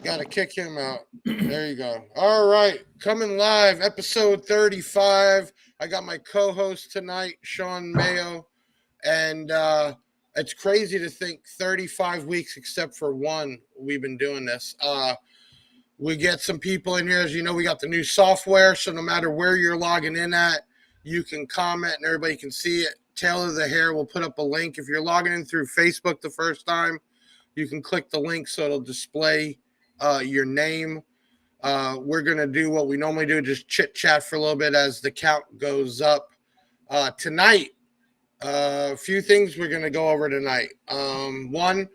Gotta kick him out. There you go. All right. Coming live, episode 35. I got my co-host tonight, Sean Mayo. And it's crazy to think 35 weeks, except for one, we've been doing this. We get some people in here. As you know, we got the new software. So no matter where you're logging in at, you can comment and everybody can see it. Taylor the Hair will put up a link. If you're logging in through Facebook the first time, you can click the link so it'll display your name. We're going to do what we normally do, just chit chat for a little bit as the count goes up. Tonight, a few things we're going to go over tonight. One,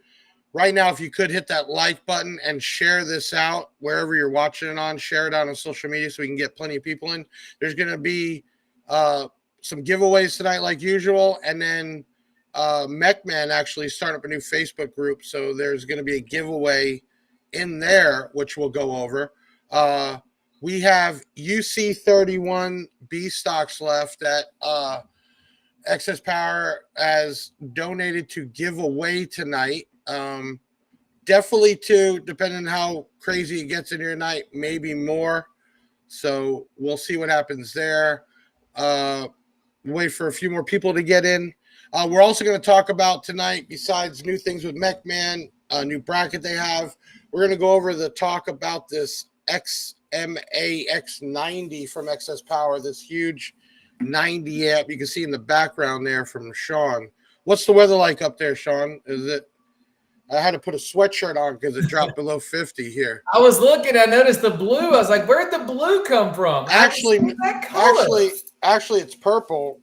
right now, if you could hit that like button and share this out wherever you're watching it on, share it out on social media so we can get plenty of people in. There's going to be some giveaways tonight like usual, and then Mechman actually started up a new Facebook group, so there's going to be a giveaway in there, which we'll go over. We have UC31 B stocks left that Excess Power has donated to give away tonight. Definitely two, depending on how crazy it gets in your night, maybe more. So we'll see what happens there. Wait for a few more people to get in. We're also going to talk about tonight, besides new things with Mechman, a new bracket they have. We're going to go over the talk about this XMA X90 from Excess Power, this huge 90 amp. You can see in the background there from Sean. What's the weather like up there, Sean? Is it? I had to put a sweatshirt on because it dropped below 50 here. I was looking. I noticed the blue. I was like, "Where'd the blue come from?" Actually, it's purple.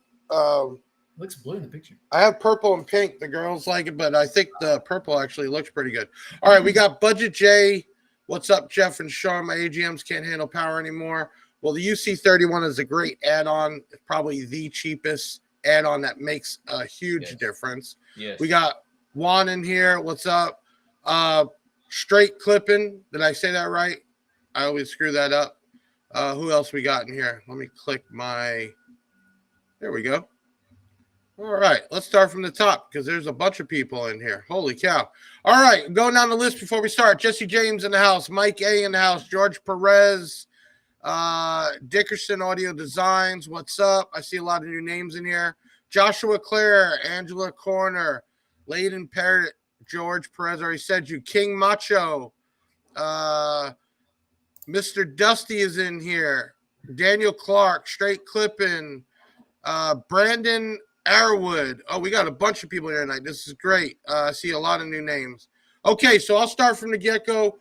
Looks blue in the picture. I have purple and pink. The girls like it, but I think the purple actually looks pretty good. All right, we got Budget J. What's up, Jeff and Sean? My AGMs can't handle power anymore. Well, the UC31 is a great add-on. It's probably the cheapest add-on that makes a huge difference. Yes. We got Juan in here. What's up? Straight clipping. Did I say that right? I always screw that up. Who else we got in here? Let me click my. There we go. All right, let's start from the top because there's a bunch of people in here. Holy cow. All right, going down the list before we start. Jesse James in the house. Mike A in the house. George Perez. Dickerson Audio Designs. What's up? I see a lot of new names in here. Joshua Clare. Angela Corner. Layden Parrott. George Perez. Already said you. King Macho. Mr. Dusty is in here. Daniel Clark. Straight Clippin'. Brandon Arrowood. Oh, we got a bunch of people here tonight. This is great. I see a lot of new names. Okay, so I'll start from the get-go.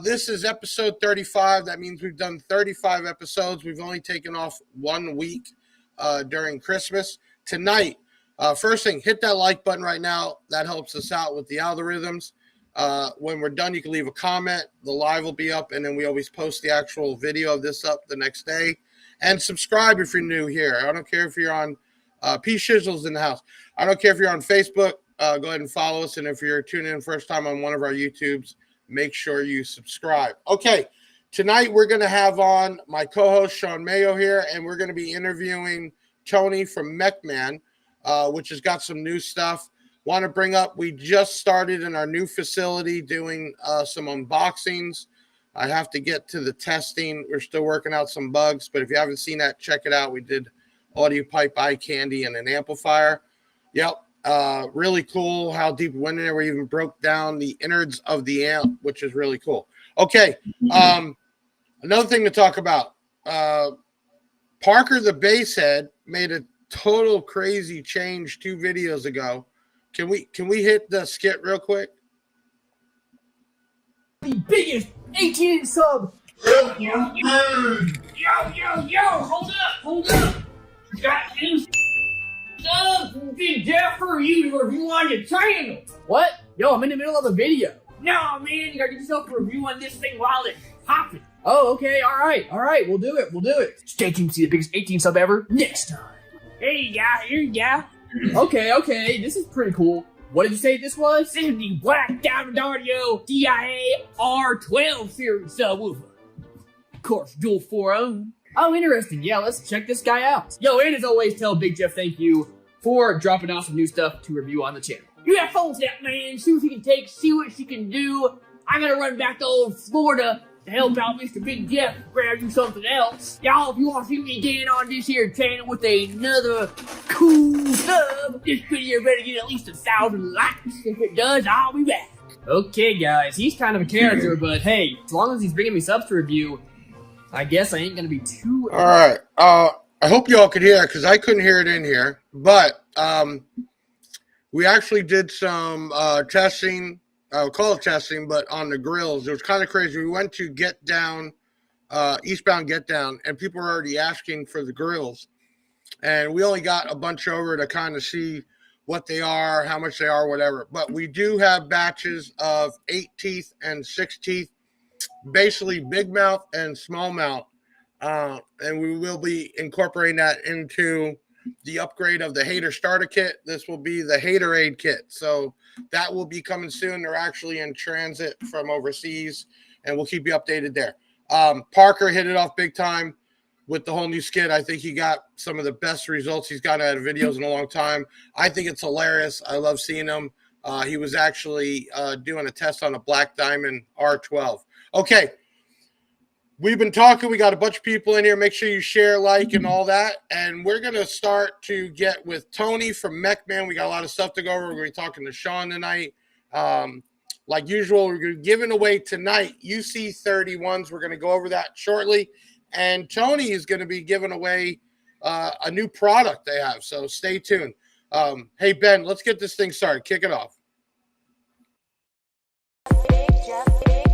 This is episode 35. That means we've done 35 episodes. We've only taken off 1 week during Christmas. Tonight, first thing, hit that like button right now. That helps us out with the algorithms. When we're done, you can leave a comment. The live will be up, and then we always post the actual video of this up the next day. And subscribe if you're new here. I don't care if you're on P. Shizzle's in the house. I don't care if you're on Facebook. Go ahead and follow us. And if you're tuning in first time on one of our YouTubes, make sure you subscribe. Okay, tonight we're going to have on my co-host Sean Mayo here, and we're going to be interviewing Tony from Mechman, which has got some new stuff. Want to bring up, we just started in our new facility doing some unboxings. I have to get to the testing. We're still working out some bugs, but if you haven't seen that, check it out. We did audio pipe, eye candy, and an amplifier. Yep. Really cool how deep we went in there. We even broke down the innards of the amp, which is really cool. Okay. Another thing to talk about. Parker the Basshead made a total crazy change 2 videos ago. Can we hit the skit real quick? The biggest 18 sub. Yo, hold up. Got new stuff Big Jeff for you to review on your channel. What? Yo, I'm in the middle of a video. No, man, you gotta get yourself a review on this thing while it's popping. Oh, okay, all right, we'll do it. Stay tuned to see the biggest 18 sub ever next time. Here you go. Okay, this is pretty cool. What did you say this was? This is the Black Diamond Audio DIA R12 series subwoofer. Of course, dual 4-ohm. Oh, interesting. Yeah, let's check this guy out. Yo, and as always, tell Big Jeff thank you for dropping off some new stuff to review on the channel. You have fun with that, man. See what she can take, see what she can do. I gotta run back to old Florida to help out Mr. Big Jeff grab you something else. Y'all, if you want to see me again on this here channel with another cool sub, this video better get at least 1,000 likes. If it does, I'll be back. Okay, guys, he's kind of a character, but hey, as long as he's bringing me subs to review, I guess I ain't gonna be too. All right. I hope y'all could hear it because I couldn't hear it in here. But we actually did some testing. I would call it testing, but on the grills. It was kind of crazy. We went to Get Down, Eastbound Get Down, and people were already asking for the grills. And we only got a bunch over to kind of see what they are, how much they are, whatever. But we do have batches of 8 teeth and 6 teeth, basically big mouth and small mouth. And we will be incorporating that into the upgrade of the Hater Starter Kit. This will be the Haterade Kit. So that will be coming soon. They're actually in transit from overseas, and we'll keep you updated there. Parker hit it off big time with the whole new skit. I think he got some of the best results he's gotten out of videos in a long time. I think it's hilarious. I love seeing him. He was actually doing a test on a Black Diamond R12. Okay. We've been talking. We got a bunch of people in here. Make sure you share, like, and all that. And we're going to start to get with Tony from Mechman. We got a lot of stuff to go over. We're going to be talking to Sean tonight. Like usual, we're giving away tonight UC31s. We're going to go over that shortly. And Tony is going to be giving away a new product they have. So stay tuned. Hey, Ben, let's get this thing started. Kick it off.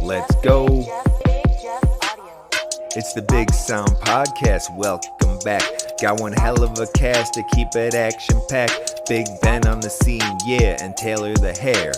Let's go. It's the Big Sound Podcast. Welcome back. Got one hell of a cast to keep it action-packed. Big Ben on the scene, yeah, and Taylor the hair.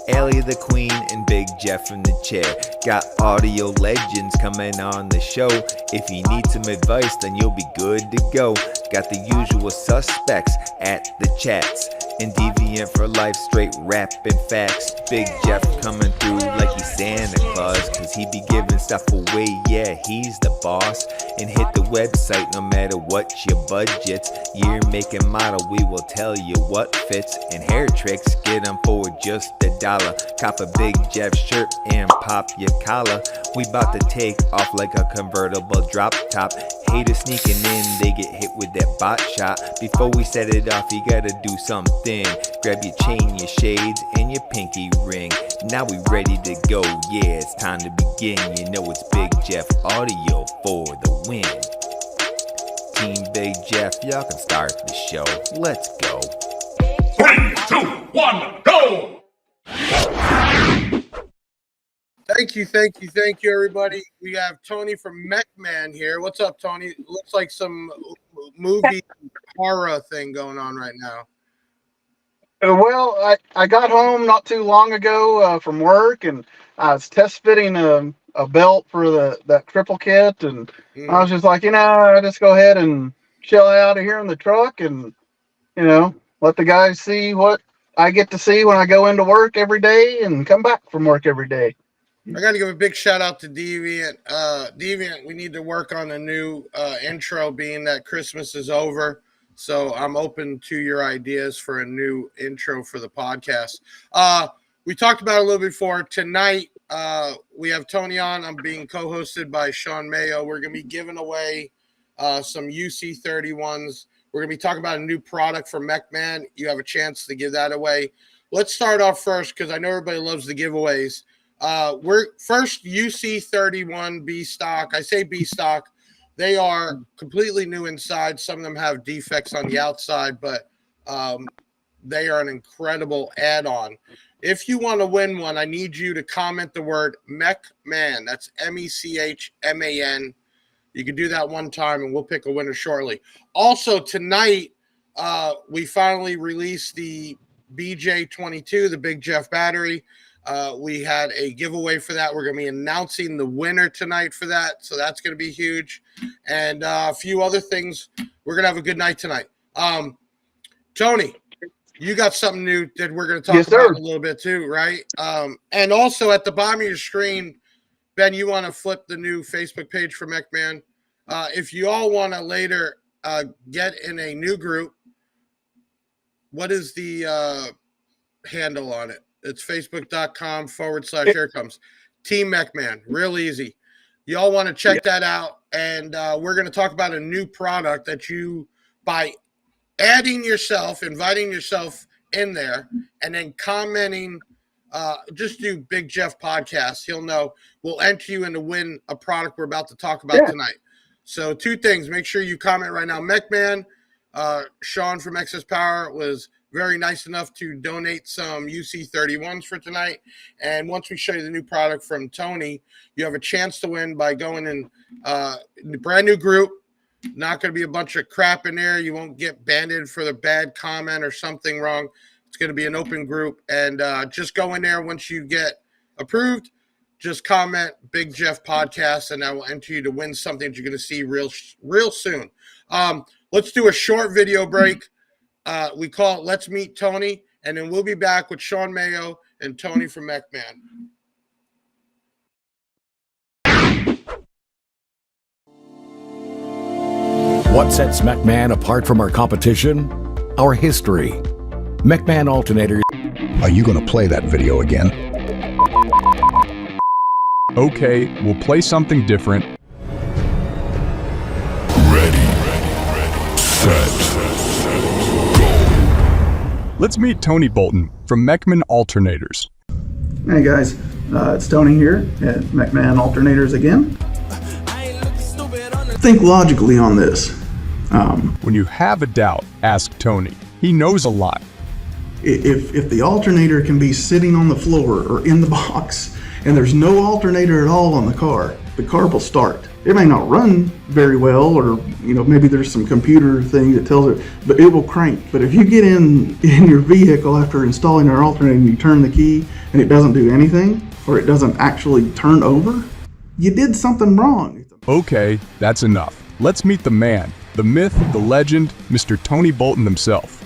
Allie the queen and Big Jeff in the chair. Got audio legends coming on the show. If you need some advice, then you'll be good to go. Got the usual suspects at the chats. And Deviant for life, straight rapping facts. Big Jeff coming through like he's Santa Claus, cause he be giving stuff away, yeah, he's the boss. And hit the website no matter what your budget's. Year, make, and model, we will tell you what fits. And hair tricks, get them for just $1. Cop a Big Jeff shirt and pop your collar. We bout to take off like a convertible drop top. Haters sneaking in, they get hit with that bot shot. Before we set it off, you gotta do something. Grab your chain, your shades, and your pinky ring. Now we ready to go, yeah, it's time to begin. You know it's Big Jeff Audio for the win. Team Big Jeff, y'all can start the show. Let's go. 3, 2, 1, go! Thank you, everybody. We have Tony from Mechman here. What's up, Tony? It looks like some movie horror thing going on right now. Well, I got home not too long ago from work, and I was test fitting a belt for that triple kit, and I was just like, I just go ahead and chill out of here in the truck, and let the guys see what I get to see when I go into work every day and come back from work every day. I got to give a big shout out to Deviant. Deviant, we need to work on a new intro, being that Christmas is over. So I'm open to your ideas for a new intro for the podcast. We talked about it a little before. Tonight, we have Tony on. I'm being co-hosted by Sean Mayo. We're going to be giving away some UC31s. We're going to be talking about a new product for Mechman. You have a chance to give that away. Let's start off first because I know everybody loves the giveaways. We're first UC31 B stock. I say B stock. They are completely new inside. Some of them have defects on the outside, but they are an incredible add-on. If you want to win one, I need you to comment the word Mechman. That's MECHMAN. You can do that one time, and we'll pick a winner shortly. Also, tonight, we finally released the BJ22, the Big Jeff battery. We had a giveaway for that. We're going to be announcing the winner tonight for that. So that's going to be huge. And a few other things. We're going to have a good night tonight. Tony, you got something new that we're going to talk about a little bit too, right? And also at the bottom of your screen, Ben, you want to flip the new Facebook page for Mechman. If you all want to later get in a new group, what is the handle on it? It's facebook.com/here comes. Team Mechman, real easy. Y'all want to check that out, and we're going to talk about a new product that you, by adding yourself, inviting yourself in there, and then commenting, just do Big Jeff Podcast. He'll know. We'll enter you in to win a product we're about to talk about tonight. So 2 things. Make sure you comment right now. Mechman, Sean from Excess Power was very nice enough to donate some UC31s for tonight. And once we show you the new product from Tony, you have a chance to win by going in the brand new group. Not going to be a bunch of crap in there. You won't get banded for the bad comment or something wrong. It's going to be an open group. And just go in there once you get approved. Just comment Big Jeff Podcast, and I will enter you to win something that you're going to see real soon. Let's do a short video break. We call it Let's Meet Tony, and then we'll be back with Sean Mayo and Tony from Mechman. What sets Mechman apart from our competition? Our history. Mechman Alternators. Are you going to play that video again? Okay, we'll play something different. Ready, set, go. Let's meet Tony Bolton from Mechman Alternators. Hey guys, it's Tony here at Mechman Alternators again. Think logically on this. When you have a doubt, ask Tony. He knows a lot. If the alternator can be sitting on the floor or in the box, and there's no alternator at all on the car will start. It may not run very well, or maybe there's some computer thing that tells it, but it will crank. But if you get in your vehicle after installing our alternator and you turn the key and it doesn't do anything, or it doesn't actually turn over, you did something wrong. Okay, that's enough. Let's meet the man, the myth, the legend, Mr. Tony Bolton himself.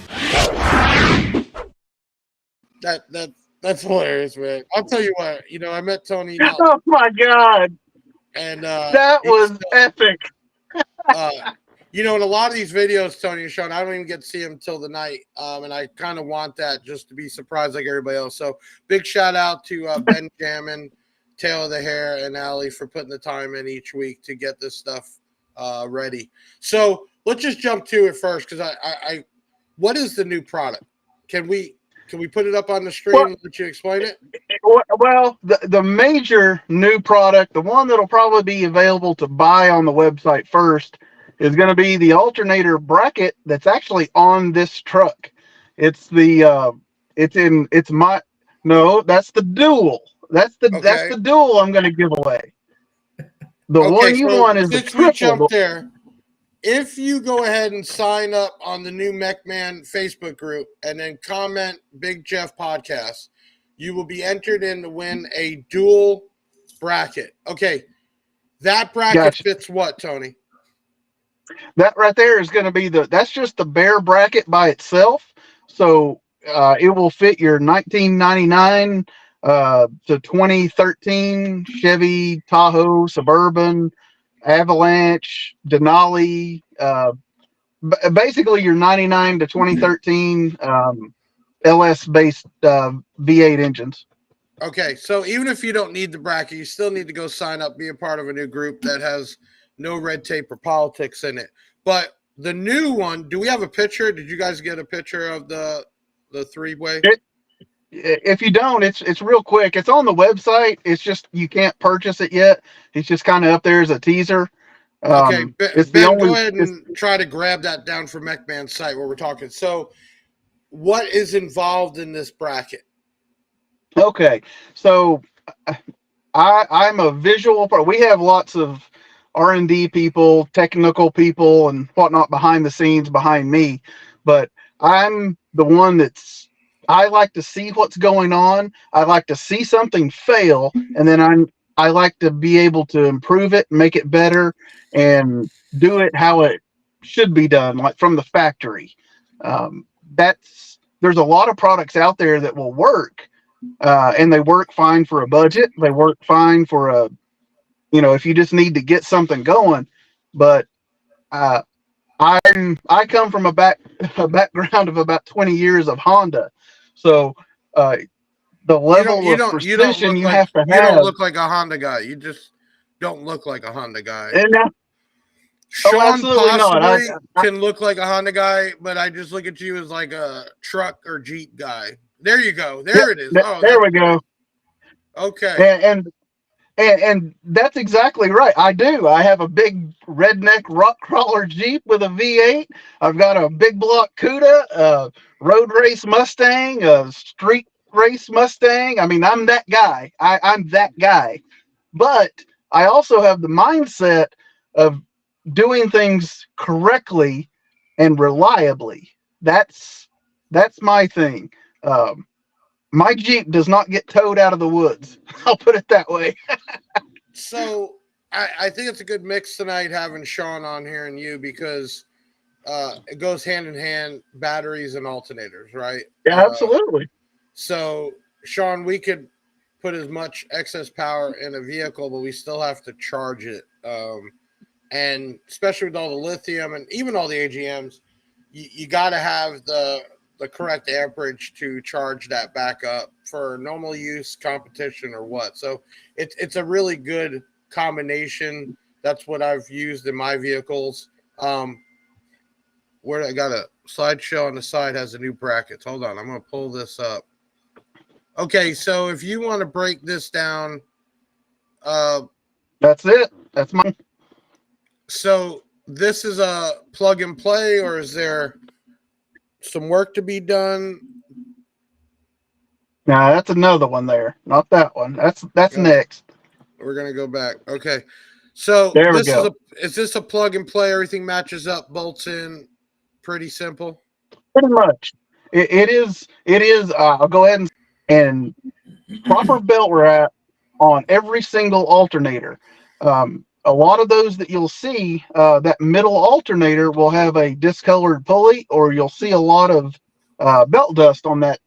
That's hilarious, man. I'll tell you what, I met Tony. Oh my God. And that was epic. In a lot of these videos, Tony and Sean, I don't even get to see him till the night. And I kind of want that just to be surprised like everybody else. So big shout out to Ben Jammin, Taylor the Hair, and Allie for putting the time in each week to get this stuff ready. So let's just jump to it first, because I what is the new product? Can we put it up on the screen and let you explain it? Well, the major new product, the one that'll probably be available to buy on the website first, is going to be the alternator bracket that's actually on this truck. It's the that's the dual. That's the dual I'm going to give away. The one you want is the triple. Jump there. If you go ahead and sign up on the new Mechman Facebook group and then comment Big Jeff Podcast, you will be entered in to win a dual bracket. Okay. That bracket fits what, Tony? That right there is going to be that's just the bare bracket by itself. So it will fit your 1999 to 2013 Chevy Tahoe Suburban, Avalanche, Denali, basically your 99 to 2013 LS based V8 engines. Okay, so even if you don't need the bracket, you still need to go sign up, be a part of a new group that has no red tape or politics in it. But the new one, do we have a picture? Did you guys get a picture of the three-way? If you don't, it's real quick. It's on the website. It's just you can't purchase it yet. It's just kind of up there as a teaser. Okay, Ben, go ahead and try to grab that down from Mechman's site where we're talking. So what is involved in this bracket? Okay, so I'm a visual part. We have lots of R&D people, technical people, and whatnot behind the scenes behind me, but I'm the one I like to see what's going on. I like to see something fail, and then I like to be able to improve it, make it better, and do it how it should be done, like from the factory. There's a lot of products out there that will work, and they work fine for a budget. They work fine for if you just need to get something going. But I come from a background of about 20 years of Honda. So the level of precision you have to have. You don't look like a Honda guy. You just don't look like a Honda guy. And Sean absolutely possibly not. can look like a Honda guy, but I just look at you as like a truck or Jeep guy. There you go. There it is. Oh, there we go. Okay. And that's exactly right. I do. I have a big redneck rock crawler Jeep with a V8. I've got a big block Cuda, a road race Mustang, a street race Mustang. I mean, I'm that guy. I'm that guy. But I also have the mindset of doing things correctly and reliably. That's my thing. My Jeep does not get towed out of the woods. I'll put it that way. So I think it's a good mix tonight having Sean on here and you, because it goes hand in hand, batteries and alternators, right? Yeah, absolutely. So Sean, we could put as much excess power in a vehicle, but we still have to charge it. And especially with all the lithium and even all the AGMs, you got to have the correct amperage to charge that back up for normal use, competition, or what. So it's a really good combination. That's what I've used in my vehicles. Where I got a slideshow on the side has the new brackets. Hold on, I'm going to pull this up. Okay, so if you want to break this down, that's it. That's my. So this is a plug and play, or is there some work to be done? Nah, that's another one there. Not that one. That's next. We're gonna go back. Okay. So there we go. Is this a plug and play? Everything matches up, Bolton. Pretty simple. Pretty much. It is. I'll go ahead and proper belt wrap on every single alternator. A lot of those that you'll see, that middle alternator will have a discolored pulley, or you'll see a lot of belt dust on that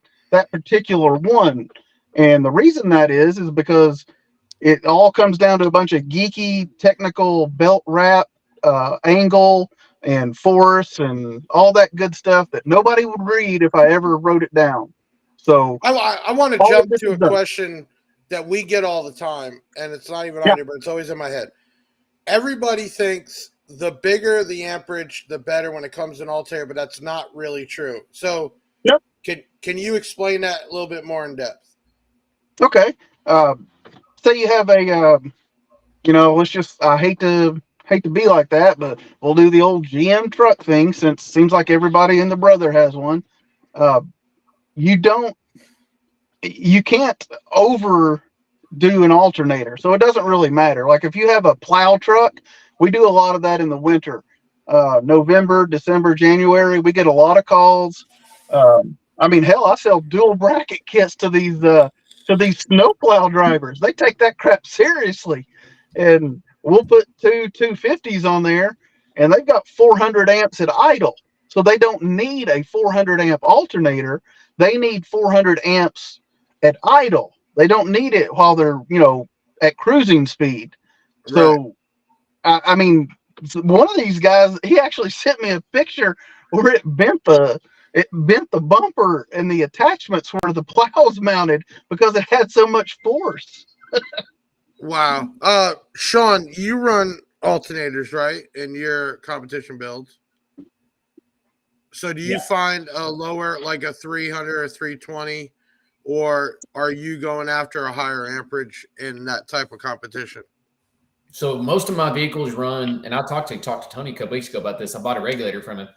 particular one. And the reason that is because it all comes down to a bunch of geeky technical belt wrap, angle and force and all that good stuff that nobody would read if I ever wrote it down. So I want to jump to a question that we get all the time, and it's not even on here, but it's always in my head. Everybody thinks the bigger the amperage, the better when it comes to an alternator, but that's not really true. So can you explain that a little bit more in depth? Okay. Say you have a, let's just, I hate to be like that, but we'll do the old GM truck thing, since it seems like everybody and the brother has one. You can't overdo an alternator, so it doesn't really matter. Like if you have a plow truck, we do a lot of that in the winter. November, December, January, we get a lot of calls. I mean, hell, I sell dual bracket kits to these snowplow drivers. They take that crap seriously, and we'll put two 250s on there, and they've got 400 amps at idle, so they don't need a 400 amp alternator. They need 400 amps at idle. They don't need it while they're, at cruising speed. So, right. I mean, one of these guys, he actually sent me a picture where it bent the bumper and the attachments where the plow's mounted because it had so much force. Wow. Sean, you run alternators, right, in your competition builds? So do you find a lower, like a 300 or 320, or are you going after a higher amperage in that type of competition? So most of my vehicles run, and I talked to Tony a couple weeks ago about this. I bought a regulator from him.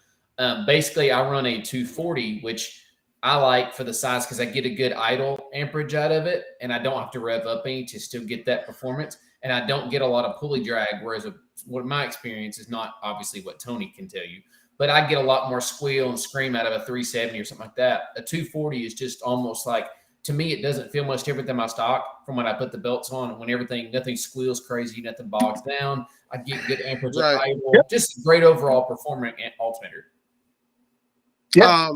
Basically, I run a 240, which I like for the size because I get a good idle amperage out of it, and I don't have to rev up any to still get that performance, and I don't get a lot of pulley drag, whereas what my experience is not obviously what Tony can tell you, but I get a lot more squeal and scream out of a 370 or something like that. A 240 is just almost like, to me, it doesn't feel much different than my stock from when I put the belts on, when nothing squeals crazy, nothing bogs down. I get good amperage at idle. Yep. Just great overall performing alternator. Yeah.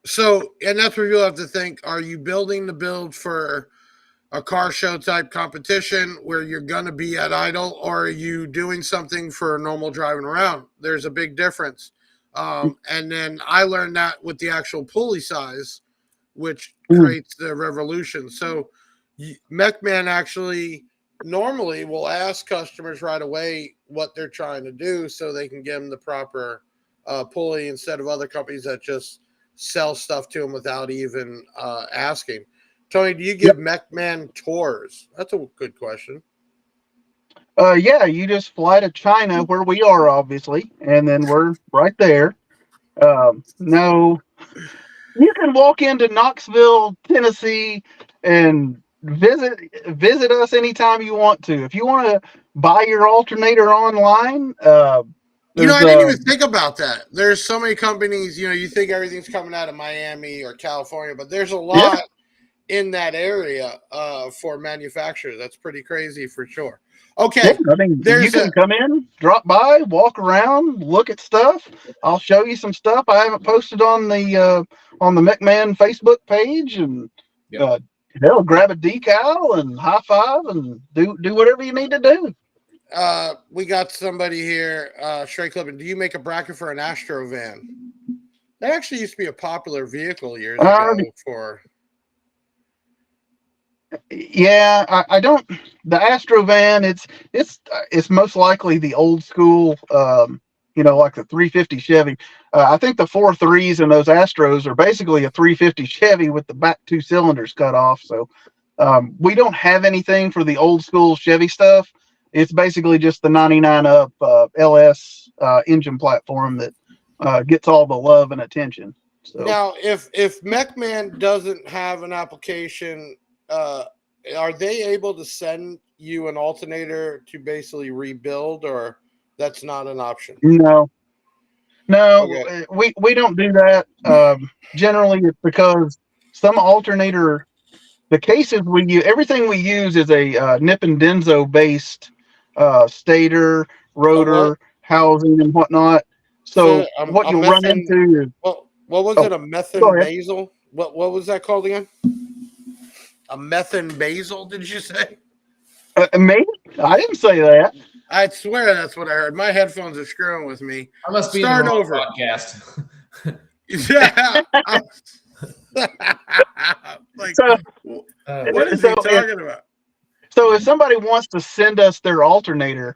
So, and that's where you'll have to think, are you building the build for a car show type competition where you're going to be at idle, or are you doing something for normal driving around? There's a big difference. And then I learned that with the actual pulley size, which creates the revolution. So Mechman actually normally will ask customers right away what they're trying to do so they can give them the proper pulley instead of other companies that just sell stuff to them without even asking. Tony, do you give Mechman tours? That's a good question. Yeah, you just fly to China where we are, obviously, and then we're right there. No, you can walk into Knoxville, Tennessee, and visit us anytime you want to. If you want to buy your alternator online, I didn't even think about that. There's so many companies, you think everything's coming out of Miami or California, but there's a lot in that area for manufacturers. That's pretty crazy for sure. Okay. I mean, you can come in, drop by, walk around, look at stuff. I'll show you some stuff I haven't posted on the Mechman Facebook page, and hell, grab a decal and high five and do whatever you need to do. We got somebody here, Straight Clipping. Do you make a bracket for an Astro van? That actually used to be a popular vehicle years ago for. Yeah, I don't. The Astro van, it's most likely the old school, like the 350 Chevy. I think the 4.3s in those Astros are basically a 350 Chevy with the back 2 cylinders cut off. So we don't have anything for the old school Chevy stuff. It's basically just the 99 up LS engine platform that gets all the love and attention. So now, if Mechman doesn't have an application, are they able to send you an alternator to basically rebuild, or that's not an option? No, okay. we don't do that. Generally, it's because some alternator, the cases we use, everything we use is a Nip and Denso based stator, rotor, housing, and whatnot. So what you'll run into is what was it? A methane basal? What was that called again? A methane basal? Did you say? Maybe I didn't say that. I swear that's what I heard. My headphones are screwing with me. I must be Start in the wrong over. Podcast. Yeah. What is he talking about? So if somebody wants to send us their alternator,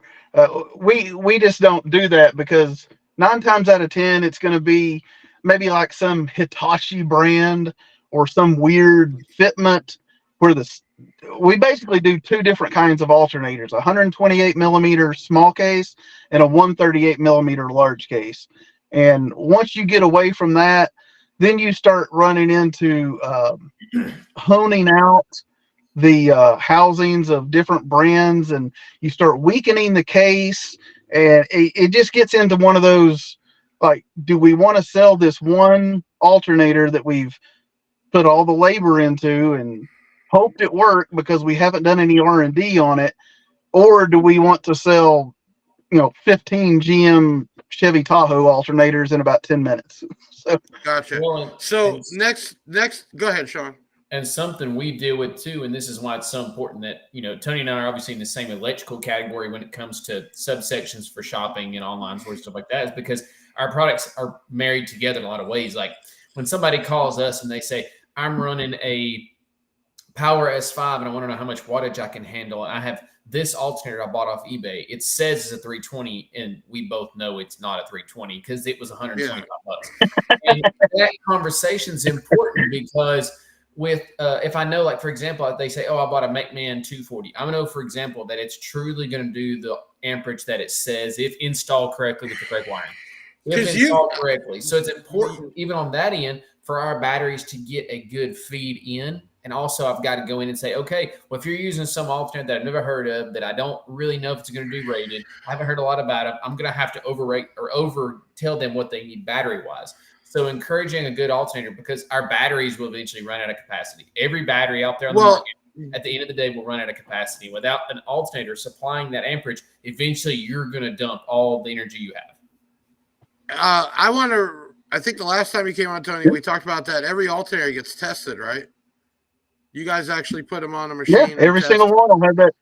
we just don't do that, because 9 times out of 10 it's going to be maybe like some Hitachi brand or some weird fitment where we basically do 2 different kinds of alternators: a 128 millimeter small case and a 138 millimeter large case. And once you get away from that, then you start running into honing out the housings of different brands, and you start weakening the case, and it just gets into one of those, like, do we want to sell this one alternator that we've put all the labor into and hoped it worked because we haven't done any R&D on it, or do we want to sell 15 GM Chevy Tahoe alternators in about 10 minutes? So gotcha. So next go ahead, Sean. And something we deal with too, and this is why it's so important that, Tony and I are obviously in the same electrical category when it comes to subsections for shopping and online stores, stuff like that, is because our products are married together in a lot of ways. Like when somebody calls us and they say, I'm running a Power S5 and I want to know how much wattage I can handle, and I have this alternator I bought off eBay. It says it's a 320, and we both know it's not a 320 because it was 125 bucks. And that conversation is important because if I know, like, for example, they say, I bought a Mechman 240. I know, for example, that it's truly going to do the amperage that it says if installed correctly with the correct wiring. If installed correctly. So it's important, even on that end, for our batteries to get a good feed in. And also, I've got to go in and say, okay, well, if you're using some alternator that I've never heard of, that I don't really know if it's going to be rated, I haven't heard a lot about it, I'm going to have to overrate or over tell them what they need battery-wise. So encouraging a good alternator, because our batteries will eventually run out of capacity. Every battery out there on the market, at the end of the day, will run out of capacity. Without an alternator supplying that amperage, eventually you're going to dump all the energy you have. I think the last time you came on, Tony, we talked about that. Every alternator gets tested, right? You guys actually put them on a machine. Yeah, every single one of them had that.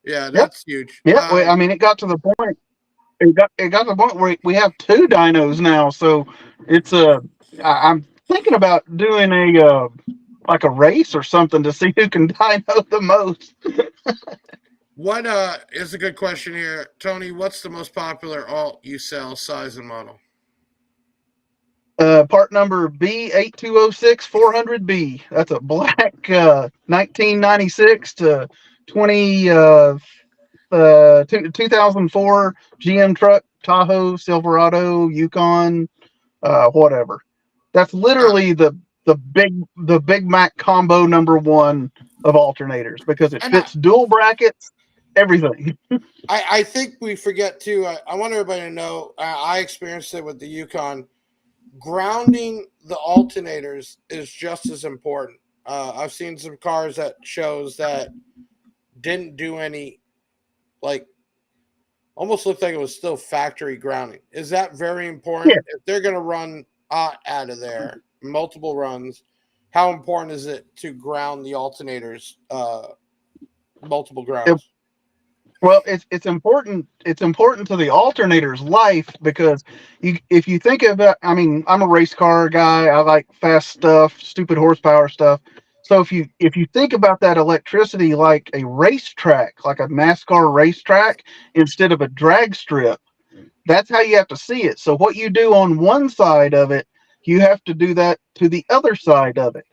Yeah, that's huge. Yeah, I mean, it got to the point. It got to the point where we have 2 dynos now. So it's I'm thinking about doing a like a race or something to see who can dyno the most. What is a good question here, Tony? What's the most popular alt you sell, size and model? Part number B8206-400B. That's a black 1996 to 2004 GM truck, Tahoe, Silverado, Yukon, whatever. That's literally the Big Mac combo number one of alternators because it fits dual brackets, everything. I think we forget too. I want everybody to know. I experienced it with the Yukon. Grounding the alternators is just as important. I've seen some cars that shows that didn't do any, like, almost looked like it was still factory grounding. Is that very important? Yeah. If they're going to run out of there, multiple runs, how important is it to ground the alternators, multiple grounds? Well, it's important. It's important to the alternator's life because if you think about, I mean, I'm a race car guy. I like fast stuff, stupid horsepower stuff. So if you think about that electricity like a racetrack, like a NASCAR racetrack instead of a drag strip, that's how you have to see it. So what you do on one side of it, you have to do that to the other side of it.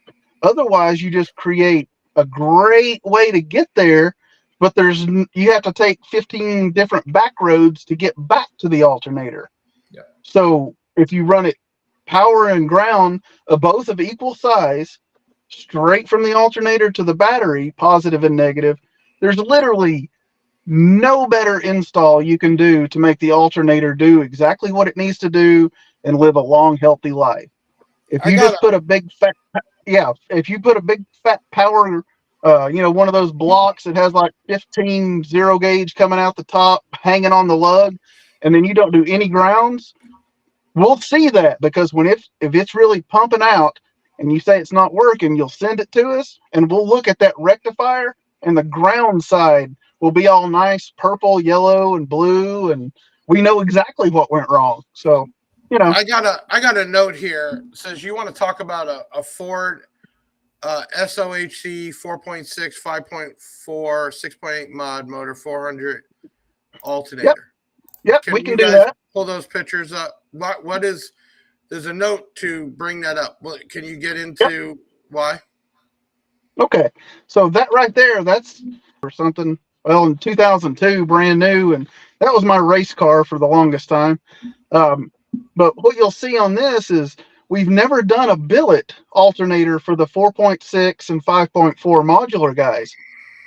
Otherwise, you just create a great way to get there, but you have to take 15 different back roads to get back to the alternator. Yeah. So if you run it power and ground both of equal size, straight from the alternator to the battery, positive and negative, there's literally no better install you can do to make the alternator do exactly what it needs to do and live a long, healthy life. If you just put a big fat, if you put a big fat power, one of those blocks that has like 15 zero gauge coming out the top, hanging on the lug, and then you don't do any grounds, we'll see that because if it's really pumping out and you say it's not working, you'll send it to us and we'll look at that rectifier and the ground side will be all nice purple, yellow, and blue, and we know exactly what went wrong. So, I got a note here. It says you want to talk about a Ford SOHC 4.6, 5.4, 6.8 mod motor 400 alternator. Yep, we can do that. Pull those pictures up. What is? There's a note to bring that up. Can you get into why? Okay, so that right there, that's for something. Well, in 2002, brand new, and that was my race car for the longest time. But what you'll see on this is we've never done a billet alternator for the 4.6 and 5.4 modular guys.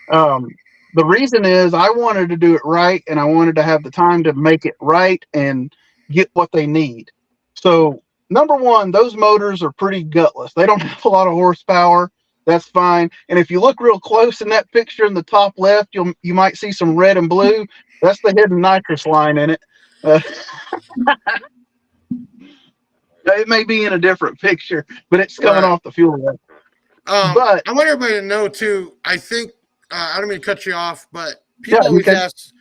The reason is I wanted to do it right, and I wanted to have the time to make it right and get what they need. So, number one, those motors are pretty gutless. They don't have a lot of horsepower. That's fine. And if you look real close in that picture in the top left, you might see some red and blue. That's the hidden nitrous line in it. It may be in a different picture, but it's coming off the fuel rack. But I want everybody to know too. I think I don't mean to cut you off, but people always ask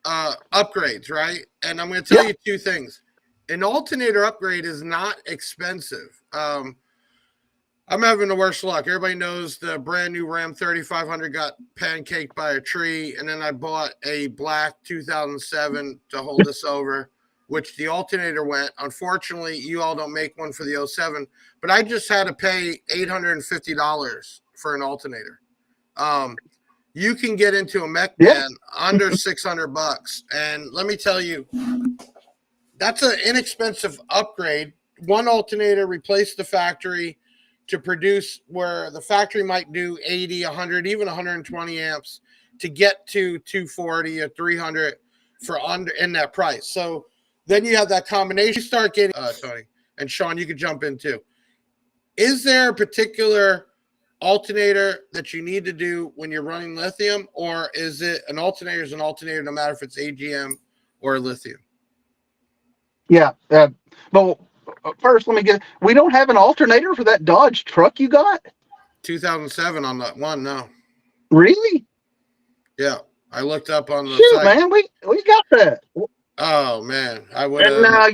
upgrades, right? And I'm going to tell you two things. An alternator upgrade is not expensive. I'm having the worst luck. Everybody knows the brand new Ram 3500 got pancaked by a tree, and then I bought a black 2007 to hold us over, which the alternator went. Unfortunately, you all don't make one for the 07, but I just had to pay $850 for an alternator. You can get into a Mechman under $600, and let me tell you, that's an inexpensive upgrade. One alternator replaced the factory to produce where the factory might do 80, 100, even 120 amps to get to 240 or 300 for under in that price. So then you have that combination. You start getting Tony and Sean, you could jump in too. Is there a particular alternator that you need to do when you're running lithium, or is it an alternator is an alternator no matter if it's AGM or lithium? Yeah, but first, we don't have an alternator for that Dodge truck you got? 2007 on that one, no. Really? Yeah, I looked up on the site. Man, we got that. Oh man, I would. And now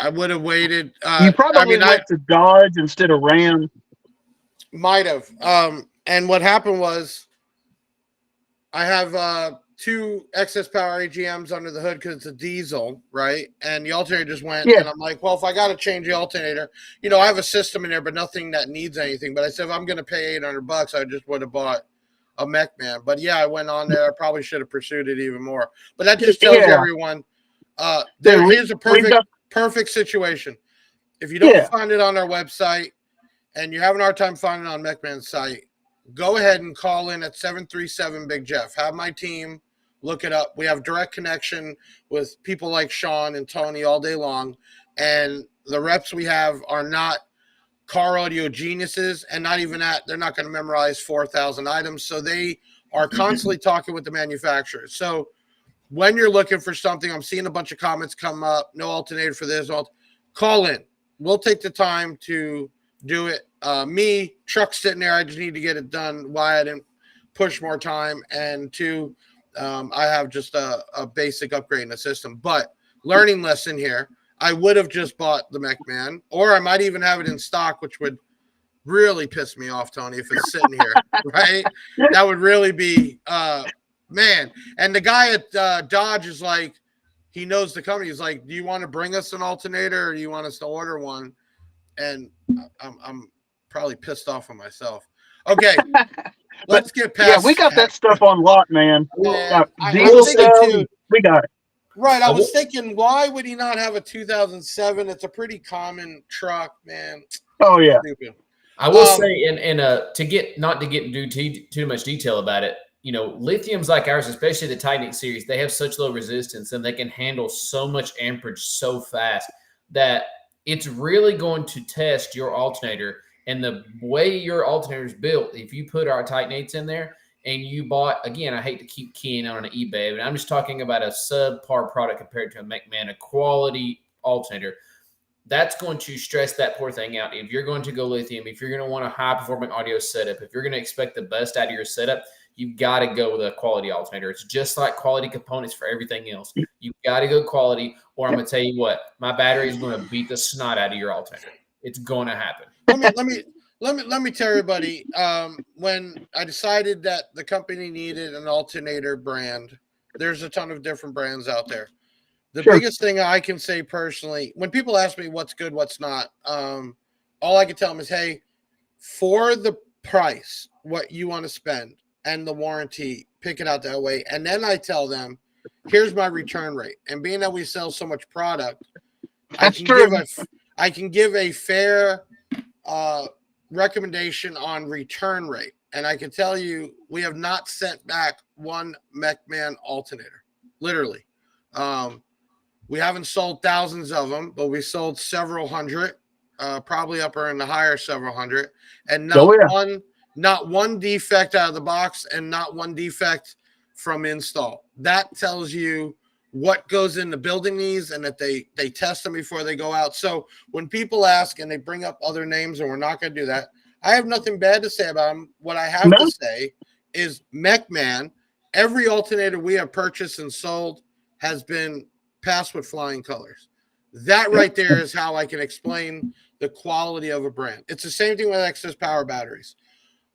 I would have waited. You probably went to Dodge instead of Ram. Might have. And what happened was I have 2 excess power AGMs under the hood because it's a diesel, right? And the alternator just went, and I'm like, well, if I got to change the alternator, I have a system in there, but nothing that needs anything. But I said, if I'm going to pay $800, I just would have bought a Mechman. But yeah, I went on there. I probably should have pursued it even more. But that just tells everyone here's a perfect situation. If you don't find it on our website and you're having a hard time finding it on Mechman's site, go ahead and call in at 737 Big Jeff. Have my team look it up. We have direct connection with people like Sean and Tony all day long. And the reps we have are not car audio geniuses, and not even that. They're not going to memorize 4,000 items. So they are constantly talking with the manufacturers. So when you're looking for something, I'm seeing a bunch of comments come up, no alternator for this. Call in. We'll take the time to do it. Me, truck sitting there, I just need to get it done. Why I didn't push more time. And 2, I have just a basic upgrade in the system. But learning lesson here, I would have just bought the Mechman, or I might even have it in stock, which would really piss me off, Tony, if it's sitting here, right? That would really be, man. And the guy at Dodge is like, he knows the company. He's like, do you want to bring us an alternator, or do you want us to order one? And I'm probably pissed off on myself. Okay, let's get past. Yeah, we got that stuff on lock, man. Diesel stuff, we got it. Right, I was thinking, why would he not have a 2007? It's a pretty common truck, man. Oh yeah. Stupid. I will say, and to get not to get into too much detail about it, lithiums like ours, especially the Titan series, they have such low resistance and they can handle so much amperage so fast that it's really going to test your alternator. And the way your alternator is built, if you put our Titanates in there and you bought, again, I hate to keep keying on an eBay, but I'm just talking about a subpar product compared to a Mechman, a quality alternator, that's going to stress that poor thing out. If you're going to go lithium, if you're going to want a high-performing audio setup, if you're going to expect the best out of your setup, you've got to go with a quality alternator. It's just like quality components for everything else. You've got to go quality, or I'm going to tell you what, my battery is going to beat the snot out of your alternator. It's going to happen. Let me tell everybody, when I decided that the company needed an alternator brand, there's a ton of different brands out there. The biggest thing I can say personally, when people ask me what's good, what's not, all I can tell them is, hey, for the price, what you want to spend and the warranty, pick it out that way. And then I tell them, here's my return rate. And being that we sell so much product, I can give a fair recommendation on return rate. And I can tell you, we have not sent back one Mechman alternator, literally. We haven't sold thousands of them, but we sold several hundred, probably up or in the higher several hundred, and not one defect out of the box and not one defect from install. That tells you what goes into building these and that they test them before they go out. So when people ask and they bring up other names, and we're not going to do that, I have nothing bad to say about them. What I have to say is Mechman, every alternator we have purchased and sold has been passed with flying colors. That right there is how I can explain the quality of a brand. It's the same thing with excess power batteries.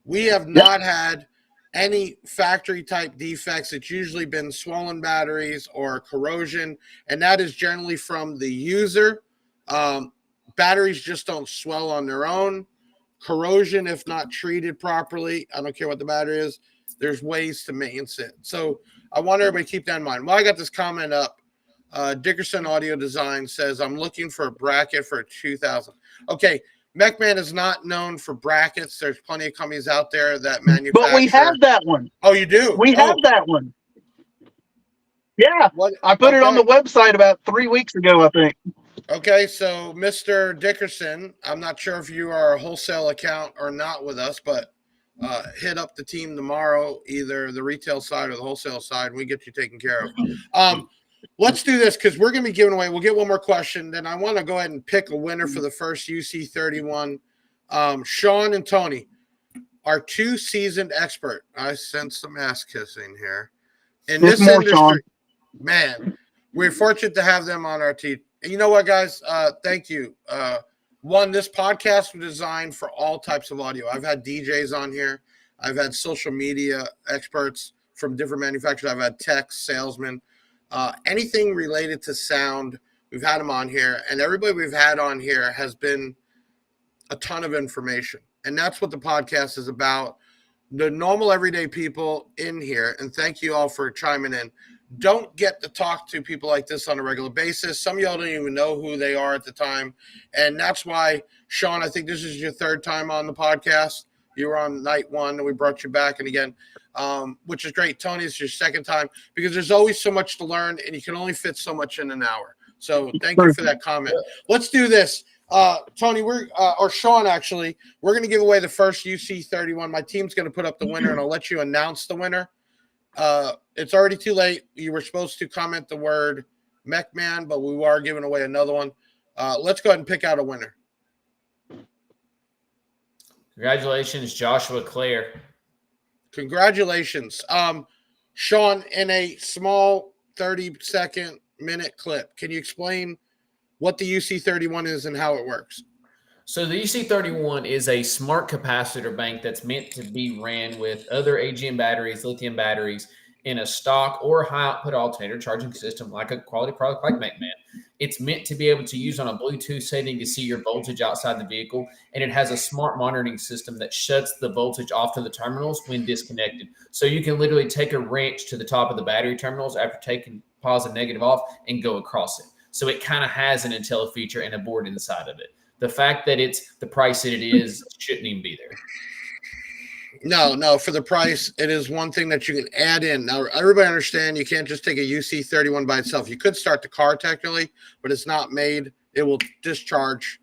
We have not had any factory type defects. It's usually been swollen batteries or corrosion, and that is generally from the user. Batteries just don't swell on their own. Corrosion, if not treated properly, I don't care what the battery is, there's ways to maintenance it. So I want everybody to keep that in mind. Well, I got this comment up. Dickerson Audio Design says, I'm looking for a bracket for a 2000. Okay, Mechman is not known for brackets. There's plenty of companies out there that manufacture. But we have that one. Oh, you do? We have that one. Yeah. I put it on the website about 3 weeks ago, I think. Okay, so Mr. Dickerson, I'm not sure if you are a wholesale account or not with us, but hit up the team tomorrow, either the retail side or the wholesale side. We get you taken care of. Let's do this because we're going to be giving away. We'll get one more question. Then I want to go ahead and pick a winner for the first UC31. Sean and Tony are 2 seasoned expert. I sense some ass kissing here. In this industry, man, we're fortunate to have them on our And you know what, guys? Thank you. One, this podcast was designed for all types of audio. I've had DJs on here. I've had social media experts from different manufacturers. I've had techs, salesmen, anything related to sound. We've had them on here, and everybody we've had on here has been a ton of information. And that's what the podcast is about. The normal everyday people in here, and thank you all for chiming in, don't get to talk to people like this on a regular basis. Some of y'all don't even know who they are at the time. And that's why, Sean, I think this is your third time on the podcast. You were on night one, and we brought you back. And again, which is great. Tony, it's your second time because there's always so much to learn, and you can only fit so much in an hour. So thank you for that comment. Let's do this. Tony, or Sean, actually, we're going to give away the first UC31. My team's going to put up the winner, and I'll let you announce the winner. It's already too late. You were supposed to comment the word Mechman, but we are giving away another one. Let's go ahead and pick out a winner. Congratulations, Joshua Clare. Congratulations. Sean, in a small 30-second minute clip, can you explain what the UC31 is and how it works? So the UC31 is a smart capacitor bank that's meant to be ran with other AGM batteries, lithium batteries, in a stock or high output alternator charging system like a quality product like Mechman. It's meant to be able to use on a Bluetooth setting to see your voltage outside the vehicle, and it has a smart monitoring system that shuts the voltage off to the terminals when disconnected. So you can literally take a wrench to the top of the battery terminals after taking positive, negative off and go across it. So it kind of has an Intel feature and a board inside of it. The fact that it's the price that it is shouldn't even be there. No, for the price, it is one thing that you can add in. Now, everybody understand you can't just take a UC31 by itself. You could start the car technically, but it's not made. It will discharge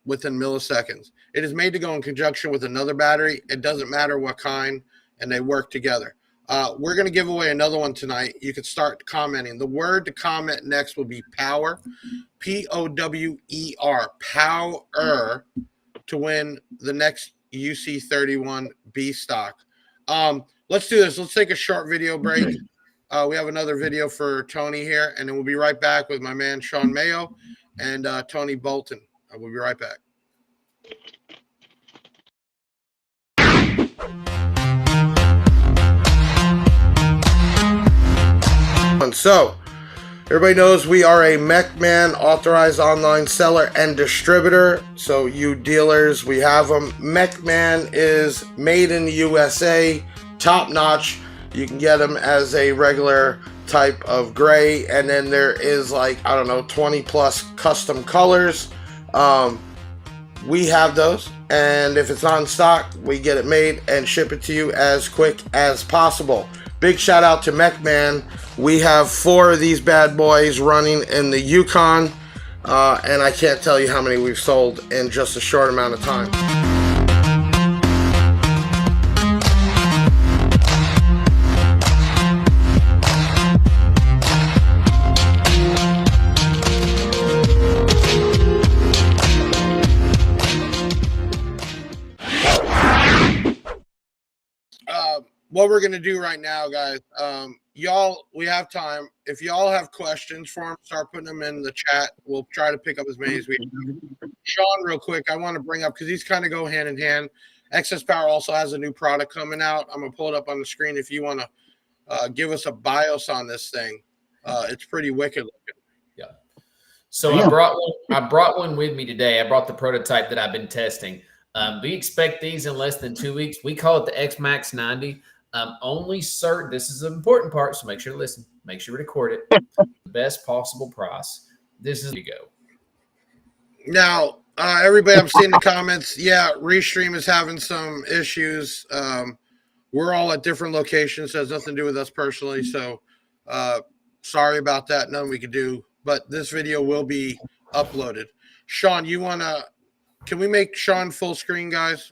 within milliseconds. It is made to go in conjunction with another battery. It doesn't matter what kind, and they work together. We're going to give away another one tonight. You can start commenting. The word to comment next will be power, Power, power, to win the next UC31 B stock. Let's do this. Let's take a short video break. We have another video for Tony here, and then we'll be right back with my man Sean Mayo and Tony Bolton. We'll be right back. So, everybody knows we are a Mechman authorized online seller and distributor. So, you dealers, we have them. Mechman is made in the USA, top notch. You can get them as a regular type of gray, and then there is 20 plus custom colors. We have those, and if it's on stock, we get it made and ship it to you as quick as possible. Big shout out to Mechman. We have 4 of these bad boys running in the Yukon, and I can't tell you how many we've sold in just a short amount of time. What we're going to do right now, guys, y'all, we have time. If y'all have questions for him, start putting them in the chat. We'll try to pick up as many as we can. Sean, real quick, I want to bring up, because these kind of go hand in hand. Excess Power also has a new product coming out. I'm going to pull it up on the screen if you want to give us a BIOS on this thing. It's pretty wicked looking. Yeah. So yeah. I brought one with me today. I brought the prototype that I've been testing. We expect these in less than 2 weeks. We call it the X-Max 90. Only certain, this is an important part, so make sure to listen. Make sure to record it. The best possible price. This is, you go. Now, everybody, I'm seeing the comments. Yeah, Restream is having some issues. We're all at different locations. So it has nothing to do with us personally. So sorry about that. Nothing we could do. But this video will be uploaded. Sean, you want to, can we make Sean full screen, guys?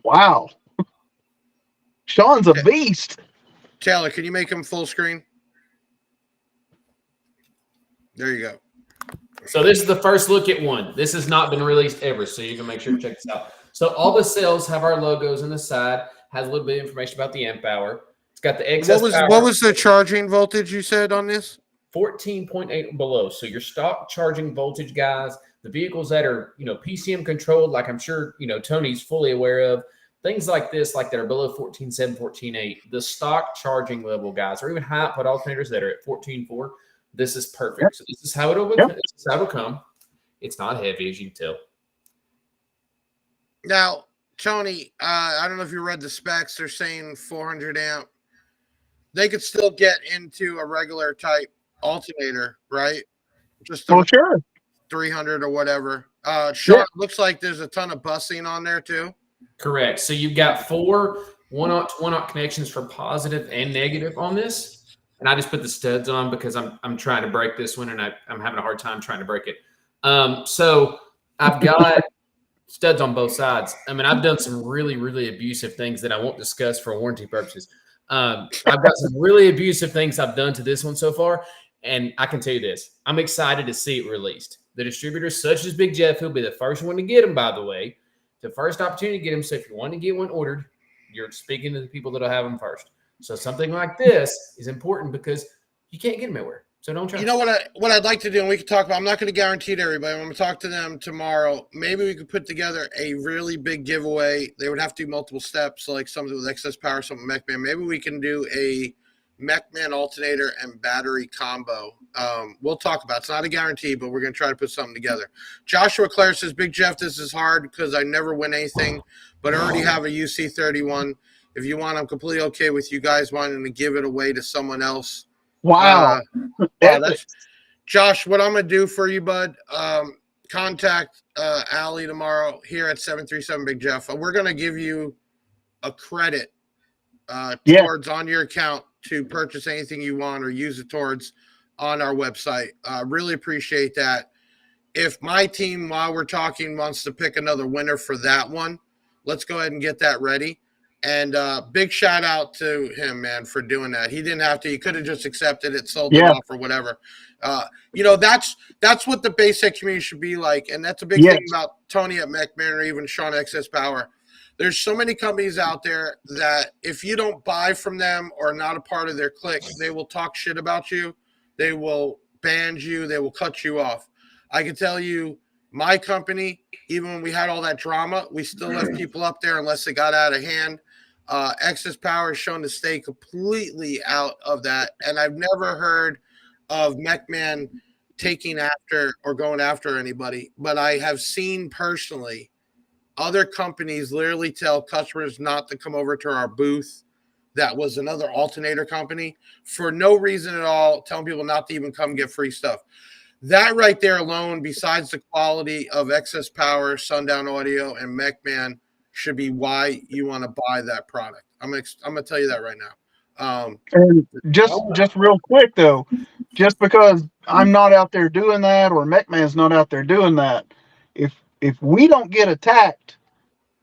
Wow. Sean's a beast. Taylor, can you make him full screen? There you go. So this is the first look at one. This has not been released ever, so you can make sure to check this out. So all the cells have our logos on the side, has a little bit of information about the amp hour. It's got the excess power. What was the charging voltage you said on this? 14.8 and below. So your stock charging voltage guys, the vehicles that are, PCM controlled, like I'm sure, Tony's fully aware of, things like this, like that are below 14.7, 14.8, the stock charging level guys, or even high output alternators that are at 14.4, this is perfect. Yep. So this is how it'll come. It's not heavy, as you can tell. Now, Tony, I don't know if you read the specs. They're saying 400 amp. They could still get into a regular type alternator, right? Just sure. 300 or whatever. Sean, looks like there's a ton of busing on there too. Correct. So you've got 4 1-aught to 1-aught connections for positive and negative on this. And I just put the studs on because I'm trying to break this one, and I'm having a hard time trying to break it. So I've got studs on both sides. I mean, I've done some really, really abusive things that I won't discuss for warranty purposes. I've got some really abusive things I've done to this one so far, and I can tell you this. I'm excited to see it released. The distributors such as Big Jeff, who'll be the first one to get them, by the way, the first opportunity to get them. So if you want to get one ordered, you're speaking to the people that'll have them first. So something like this is important because you can't get them everywhere. So don't try. You know what I'd like to do, and we can talk about, I'm not going to guarantee to everybody. I'm going to talk to them tomorrow. Maybe we could put together a really big giveaway. They would have to do multiple steps, like something with excess power, something with Mechman. Maybe we can do a Mechman alternator and battery combo. We'll talk about it. It's not a guarantee, but we're going to try to put something together. Joshua Clare says, Big Jeff, this is hard because I never win anything, but I already have a UC31. If you want, I'm completely okay with you guys wanting to give it away to someone else. Wow. That's Josh. What I'm gonna do for you, bud? Contact Allie tomorrow here at 737 Big Jeff. We're gonna give you a credit towards on your account to purchase anything you want or use it towards on our website. Really appreciate that. If my team, while we're talking, wants to pick another winner for that one, let's go ahead and get that ready. And big shout out to him, man, for doing that. He didn't have to. He could have just accepted it, sold it off, or whatever. That's what the basic community should be like. And that's a big thing about Tony at Mechman or even Sean Excess Power. There's so many companies out there that if you don't buy from them or not a part of their clique, they will talk shit about you. They will ban you. They will cut you off. I can tell you, my company, even when we had all that drama, we still left people up there unless it got out of hand. Excess Power is shown to stay completely out of that. And I've never heard of Mechman taking after or going after anybody. But I have seen personally other companies literally tell customers not to come over to our booth. That was another alternator company for no reason at all, telling people not to even come get free stuff. That right there alone, besides the quality of Excess Power, Sundown Audio, and Mechman, should be why you want to buy that product. I'm gonna tell you that right now. And just real quick though, just because I'm not out there doing that or Mechman's not out there doing that, if we don't get attacked,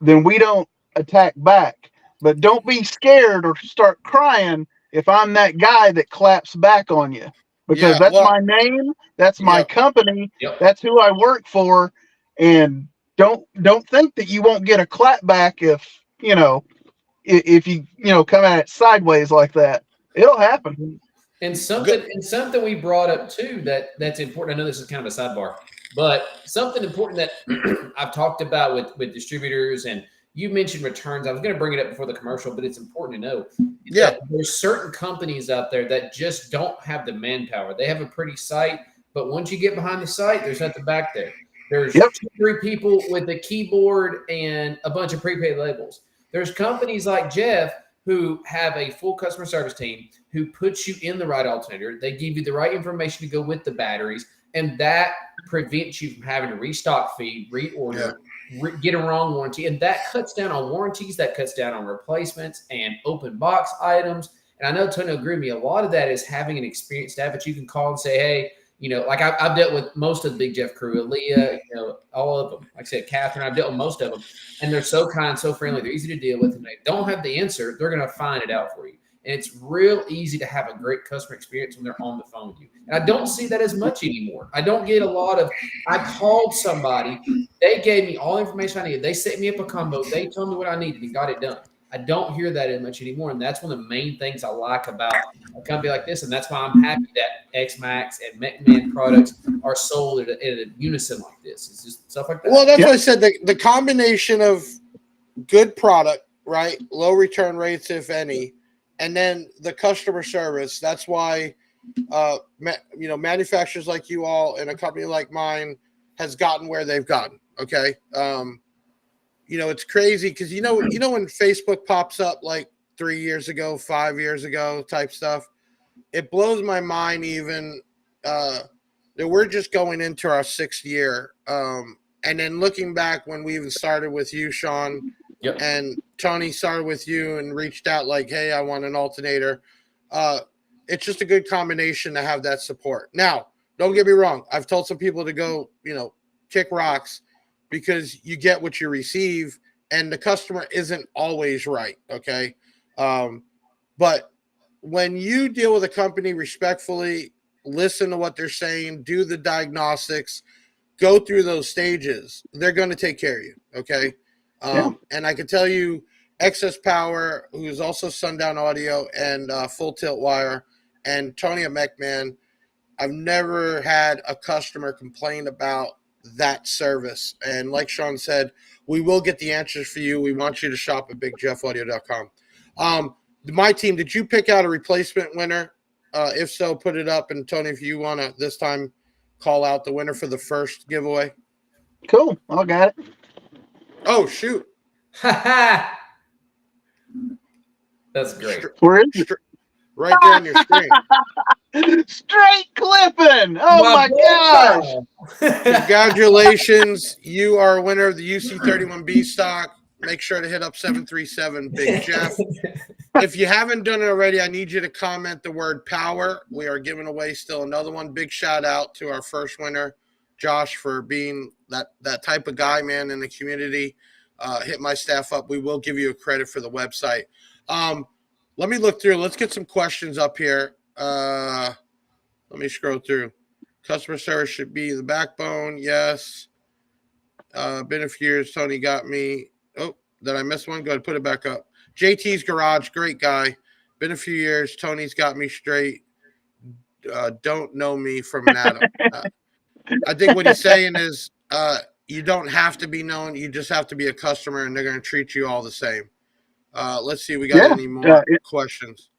then we don't attack back. But don't be scared or start crying if I'm that guy that claps back on you. Because that's my name, that's my company, that's who I work for, and don't think that you won't get a clap back if you come at it sideways like that. It'll happen. And something we brought up too that's important. I know this is kind of a sidebar, but something important that I've talked about with distributors, and you mentioned returns. I was going to bring it up before the commercial, but it's important to know. There's certain companies out there that just don't have the manpower. They have a pretty site, but once you get behind the site, there's nothing back there. There's 2-3 people with a keyboard and a bunch of prepaid labels. There's companies like Jeff who have a full customer service team who puts you in the right alternator. They give you the right information to go with the batteries, and that prevents you from having to restock feed, reorder, get a wrong warranty. And that cuts down on warranties, that cuts down on replacements and open box items. And I know Tony will agree with me, a lot of that is having an experienced staff that you can call and say, hey, like I've dealt with most of the Big Jeff crew, Aaliyah, all of them. Like I said, Catherine, I've dealt with most of them. And they're so kind, so friendly. They're easy to deal with. And they don't have the answer. They're going to find it out for you. And it's real easy to have a great customer experience when they're on the phone with you. And I don't see that as much anymore. I don't get a lot of, I called somebody. They gave me all the information I needed. They set me up a combo. They told me what I needed and got it done. I don't hear that as much anymore, and that's one of the main things I like about a company like this, and that's why I'm happy that X-Max and Mechman products are sold at a unison like this. It's just stuff like that. Well, that's what I said. The combination of good product, right? Low return rates, if any, and then the customer service. That's why, manufacturers like you all and a company like mine has gotten where they've gotten. Okay. It's crazy because when Facebook pops up like 3 years ago, 5 years ago type stuff, it blows my mind even that we're just going into our 6th year. And then looking back when we even started with you, Sean, and Tony started with you and reached out like, hey, I want an alternator. It's just a good combination to have that support. Now, don't get me wrong. I've told some people to go, kick rocks because you get what you receive and the customer isn't always right. Okay. But when you deal with a company respectfully, listen to what they're saying, do the diagnostics, go through those stages, they're going to take care of you. Okay. And I can tell you, Excess Power, who is also Sundown Audio and Full Tilt Wire, and Tony at Mechman, I've never had a customer complain about that service. And like Sean said, we will get the answers for you. We want you to shop at bigjeffaudio.com. My team, did you pick out a replacement winner? If so, put it up. And Tony, if you want to this time call out the winner for the first giveaway. Cool. I got it. Oh, shoot. That's great. Where is it? Right there on your screen. Straight clipping. Oh my gosh. Congratulations. You are a winner of the UC31B stock. Make sure to hit up 737 Big Jeff. If you haven't done it already, I need you to comment the word power. We are giving away still another one. Big shout out to our first winner, Josh, for being that type of guy, man, in the community. Hit my staff up. We will give you a credit for the website. Let me look through. Let's get some questions up here. Let me scroll through. Customer service should be the backbone. Yes. Been a few years. Tony got me. Oh, did I miss one? Go ahead, put it back up. JT's Garage, great guy. Been a few years. Tony's got me straight. Don't know me from Adam. I think what he's saying is you don't have to be known. You just have to be a customer, and they're going to treat you all the same. Let's see. We got any more questions?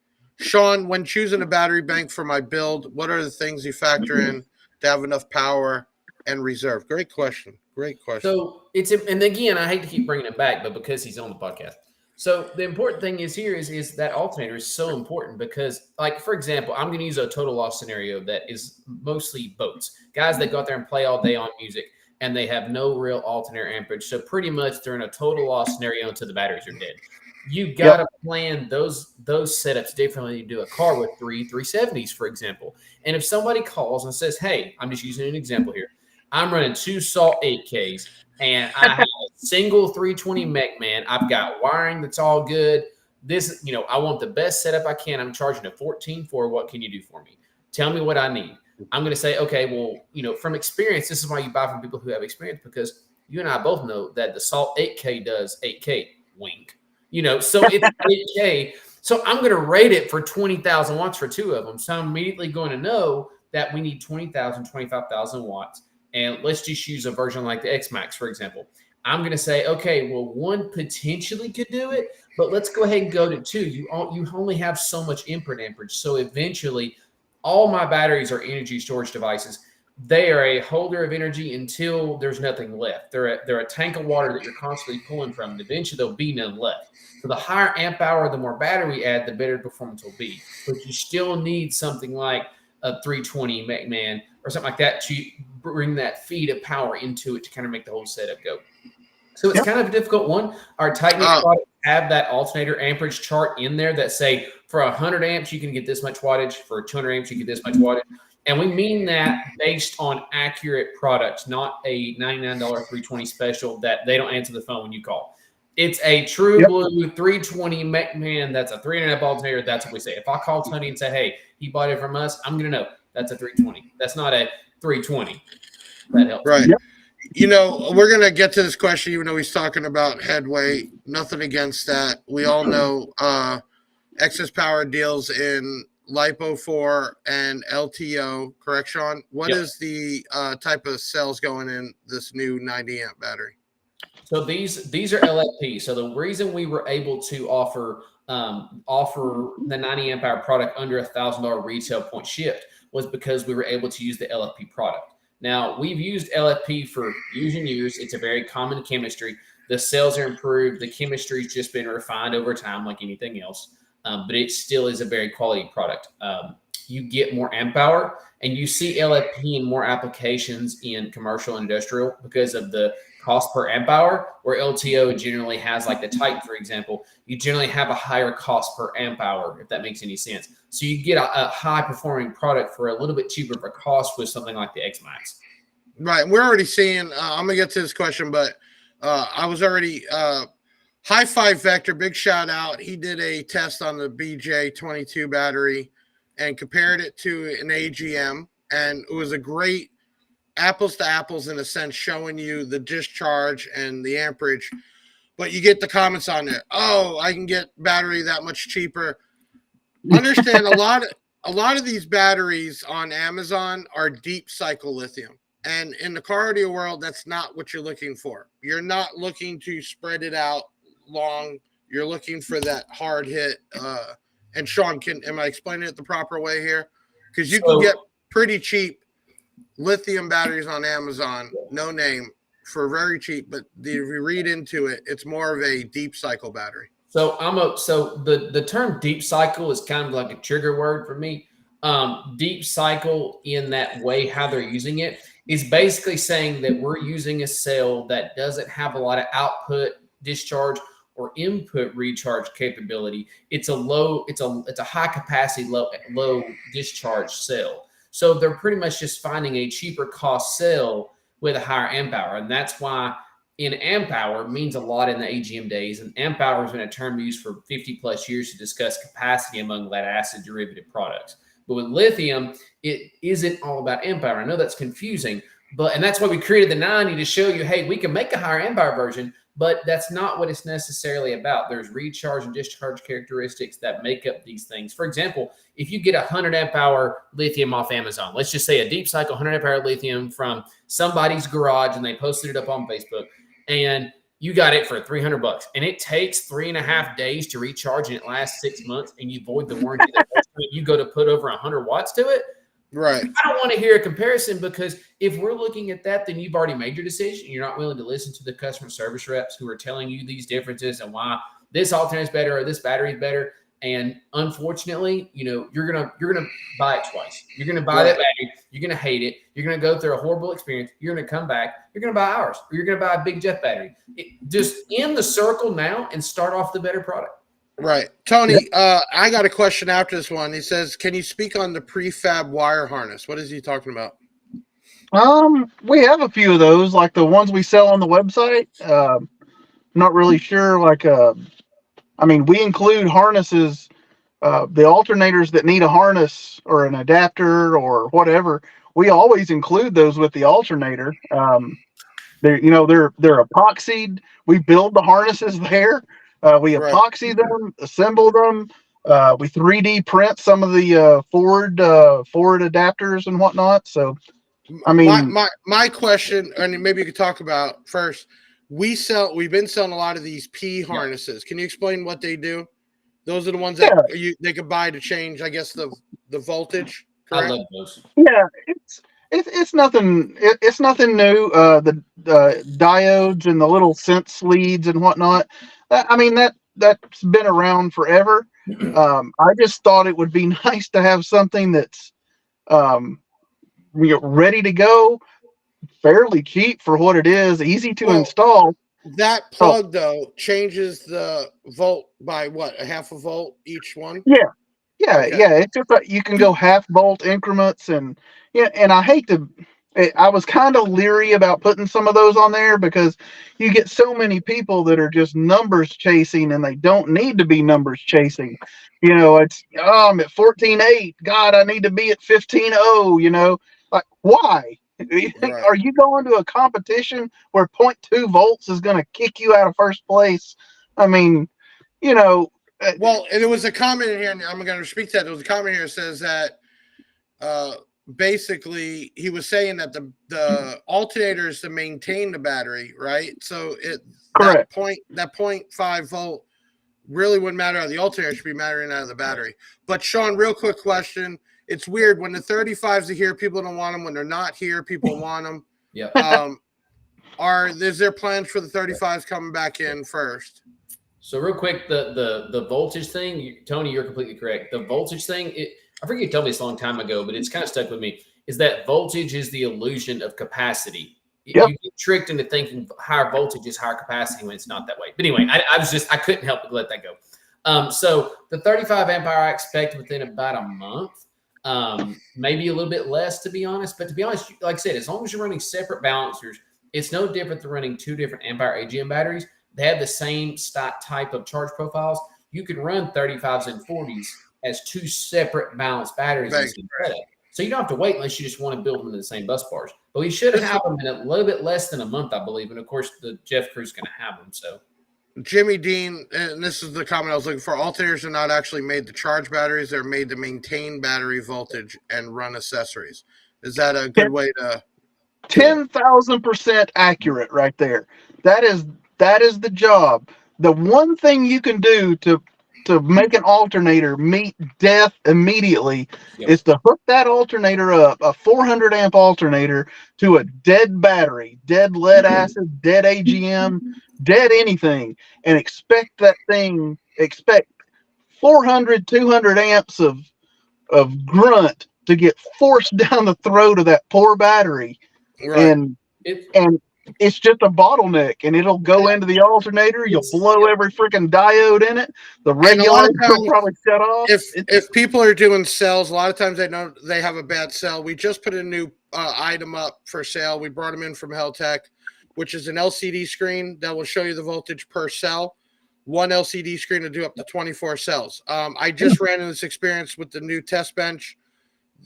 Sean, when choosing a battery bank for my build, what are the things you factor in to have enough power and reserve? Great question. Great question. So and again, I hate to keep bringing it back, but because he's on the podcast. So the important thing is that alternator is so important because, like, for example, I'm going to use a total loss scenario that is mostly boats. Guys that go out there and play all day on music and they have no real alternator amperage. So pretty much they're in a total loss scenario until the batteries are dead. You got to plan those setups differently than you do a car with 370s, for example. And if somebody calls and says, hey, I'm just using an example here. I'm running 2 Salt 8Ks and I have a single 320 Mechman. I've got wiring that's all good. This, I want the best setup I can. I'm charging a 14 for. What can you do for me? Tell me what I need. I'm going to say, okay, well, from experience, this is why you buy from people who have experience, because you and I both know that the Salt 8K does 8K. Wink. So it's 8K. So I'm going to rate it for 20,000 watts for 2 of them. So I'm immediately going to know that we need 20,000, 25,000 watts. And let's just use a version like the X-Max, for example. I'm going to say, okay, well, 1 potentially could do it, but let's go ahead and go to 2. You only have so much input amperage. So eventually, all my batteries are energy storage devices. They are a holder of energy until there's nothing left. They're a tank of water that you're constantly pulling from, and eventually there'll be none left. So the higher amp hour, the more battery we add, the better performance will be. But you still need something like a 320 Mechman or something like that to bring that feed of power into it to kind of make the whole setup go. So it's kind of a difficult one. Our Titan products have that alternator amperage chart in there that say for 100 amps, you can get this much wattage. For 200 amps, you get this much wattage. And we mean that based on accurate products, not a $99 320 special that they don't answer the phone when you call. It's a true blue 320 Mechman. That's a 3.5 alternator. That's what we say. If I call Tony and say, hey, he bought it from us, I'm going to know that's a 320. That's not a 320. That helps. Right. You know, we're gonna get to this question, even though he's talking about head weight. Nothing against that. We all know excess power deals in lipo 4 and LTO. Correct, Sean? What is the type of cells going in this new 90 amp battery? So these are LFP. So the reason we were able to offer the 90 amp hour product under $1,000 retail point shipped was because we were able to use the LFP product. Now, we've used LFP for years and years. It's a very common chemistry. The cells are improved. The chemistry's just been refined over time like anything else, but it still is a very quality product. You get more amp power, and you see LFP in more applications in commercial and industrial because of the cost per amp hour, where LTO generally has, like the Titan, for example, you generally have a higher cost per amp hour, if that makes any sense. So you get a high performing product for a little bit cheaper of a cost with something like the X Max. Right. We're already seeing, I'm going to get to this question, but I was already, High Five Vector, big shout out. He did a test on the BJ22 battery and compared it to an AGM. And it was a great apples to apples in a sense, showing you the discharge and the amperage. But you get the comments on it. Oh, I can get battery that much cheaper. Understand a lot of these batteries on Amazon are deep cycle lithium. And in the car audio world, that's not what you're looking for. You're not looking to spread it out long. You're looking for that hard hit. And Sean, am I explaining it the proper way here? Because you can get pretty cheap lithium batteries on Amazon, no name, for very cheap. But if you read into it, it's more of a deep cycle battery. So the term deep cycle is kind of like a trigger word for me. Deep cycle in that way, how they're using it, is basically saying that we're using a cell that doesn't have a lot of output discharge or input recharge capability. It's a high capacity, low discharge cell. So they're pretty much just finding a cheaper cost cell with a higher amp hour. And that's why in amp hour means a lot in the AGM days. And amp hour has been a term used for 50 plus years to discuss capacity among lead acid derivative products. But with lithium, it isn't all about amp hour. I know that's confusing, and that's why we created the 90 to show you, hey, we can make a higher amp hour version, but that's not what it's necessarily about. There's recharge and discharge characteristics that make up these things. For example, if you get 100 amp hour lithium off Amazon, let's just say a deep cycle 100 amp hour lithium from somebody's garage, and they posted it up on Facebook, and you got it for $300, and it takes 3.5 days to recharge, and it lasts 6 months, and you void the warranty. You go to put over 100 watts to it. Right. I don't want to hear a comparison, because if we're looking at that, then you've already made your decision. You're not willing to listen to the customer service reps who are telling you these differences and why this alternator is better or this battery is better. And unfortunately, you're gonna buy it twice. You're gonna buy that battery. You're gonna hate it. You're gonna go through a horrible experience. You're gonna come back. You're gonna buy ours, or you're gonna buy a Big Jeff battery. Just end the circle now and start off the better product. Right. Tony, I got a question after this one. He says, can you speak on the prefab wire harness? What is he talking about? We have a few of those, like the ones we sell on the website. Not really sure. We include harnesses, the alternators that need a harness or an adapter or whatever. We always include those with the alternator. They're epoxied. We build the harnesses there. We epoxy them, assemble them. We 3D print some of the forward adapters and whatnot. So, my question, and maybe you could talk about first. We've been selling a lot of these P harnesses. Can you explain what they do? Those are the ones that they could buy to change, I guess, the voltage. Correct? I love those. Yeah, it's nothing. It's nothing new. The diodes and the little sense leads and whatnot. That's been around forever. I just thought it would be nice to have something that's ready to go, fairly cheap for what it is, easy to install. That plug though changes the volt by what, a half a volt each one? Yeah. It's just you can go half volt increments, and I hate to. I was kind of leery about putting some of those on there because you get so many people that are just numbers chasing, and they don't need to be numbers chasing. I'm at 14.8. God, I need to be at 15.0. Like, why? Right. Are you going to a competition where 0.2 volts is going to kick you out of first place? I mean, you know, Well, and there was a comment in here, and I'm going to speak to that. There was a comment here that says that basically he was saying that the alternator is to maintain the battery, right? So correct. that 0.5 volt really wouldn't matter out of the alternator, should be mattering out of the battery. But Sean, real quick question. It's weird when the 35s are here, people don't want them. When they're not here, people want them. Yep. Is there plans for the 35s coming back in first? So real quick, the voltage thing, Tony, you're completely correct. The voltage thing, I forget you told me this a long time ago, but it's kind of stuck with me, is that voltage is the illusion of capacity. Yep. You get tricked into thinking higher voltage is higher capacity when it's not that way. But anyway, I couldn't help but let that go. So the 35 amp hour I expect within about a month, maybe a little bit less, to be honest. But to be honest, like I said, as long as you're running separate balancers, it's no different than running two different amp hour AGM batteries. They have the same type of charge profiles. You can run 35s and 40s as two separate balanced batteries. So you don't have to wait unless you just want to build them in the same bus bars. But we should have them in a little bit less than a month, I believe. And of course, the Jeff crew's going to have them. So Jimmy Dean, and this is the comment I was looking for. Alternators are not actually made to charge batteries; they're made to maintain battery voltage and run accessories. Is that a good way to? 10,000% accurate, right there. That is the job. The one thing you can do to make an alternator meet death immediately is to hook that alternator up, a 400 amp alternator, to a dead battery, dead lead acid, dead AGM, dead anything, and expect 400, 200 amps of grunt to get forced down the throat of that poor battery. Right. And it's just a bottleneck, and it'll go into the alternator. You'll blow every freaking diode in it. The regulator will probably shut off. If people are doing cells, a lot of times they know they have a bad cell. We just put a new item up for sale. We brought them in from Heltech, which is an LCD screen that will show you the voltage per cell. One LCD screen to do up to 24 cells. I just ran into this experience with the new test bench.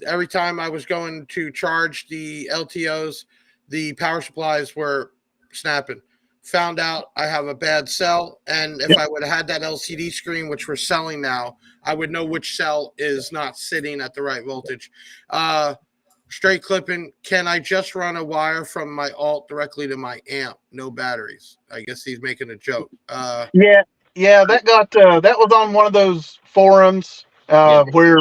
Every time I was going to charge the LTOs, the power supplies were snapping. Found out I have a bad cell, and if I would have had that LCD screen, which we're selling now, I would know which cell is not sitting at the right voltage. Straight clipping, can I just run a wire from my alt directly to my amp? No batteries. I guess he's making a joke. Yeah, that was on one of those forums where,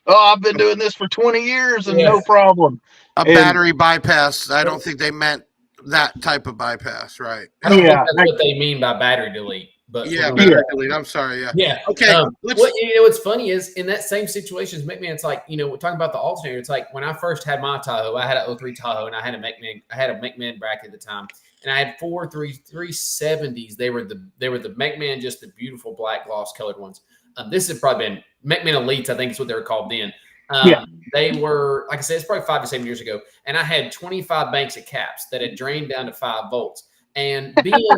I've been doing this for 20 years and no problem. Battery bypass. I don't think they meant that type of bypass, right? I don't think that's what they mean by battery delete. But battery delete. I'm sorry. Yeah. Okay. What's funny is in that same situation as Mechman, it's like, we're talking about the alternator. It's like when I first had my Tahoe, I had an 03 Tahoe, and I had a Mechman bracket at the time, and I had 370s. They were the Mechman, just the beautiful black gloss colored ones. This has probably been Mechman Elites, I think is what they were called then. They were, like I said, it's probably 5 to 7 years ago. And I had 25 banks of caps that had drained down to 5 volts. And being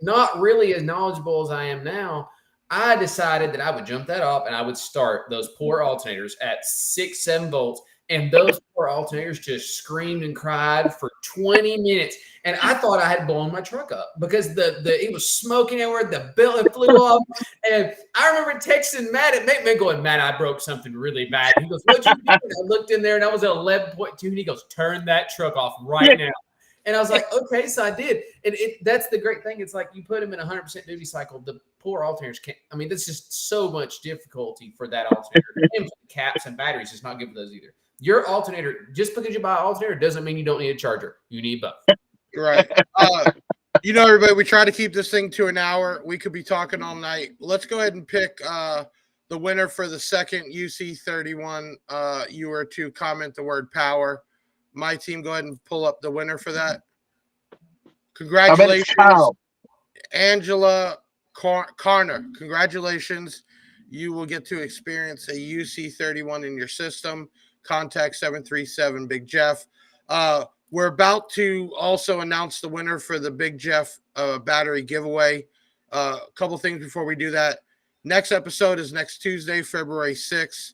not really as knowledgeable as I am now, I decided that I would jump that up and I would start those poor alternators at 6, 7 volts. And those poor alternators just screamed and cried for 20 minutes. And I thought I had blown my truck up because it was smoking everywhere. The belt flew off. And I remember texting Matt at Mechman going, "Matt, I broke something really bad." He goes, "What'd you do?" And I looked in there and I was at 11.2. And he goes, "Turn that truck off right now." And I was like, okay, so I did. And that's the great thing. It's like you put them in 100% duty cycle. The poor alternators can't. I mean, there's just so much difficulty for that alternator. And for the caps and batteries, it's not good for those either. Your alternator, just because you buy an alternator doesn't mean you don't need a charger. You need both. Right. Everybody, we try to keep this thing to an hour. We could be talking all night. Let's go ahead and pick the winner for the second UC31. You were to comment the word power. My team, go ahead and pull up the winner for that. Congratulations, Angela Carner. Congratulations. You will get to experience a UC31 in your system. Contact 737 Big Jeff. We're about to also announce the winner for the Big Jeff battery giveaway. A couple things before we do that. Next episode is next Tuesday, February 6th.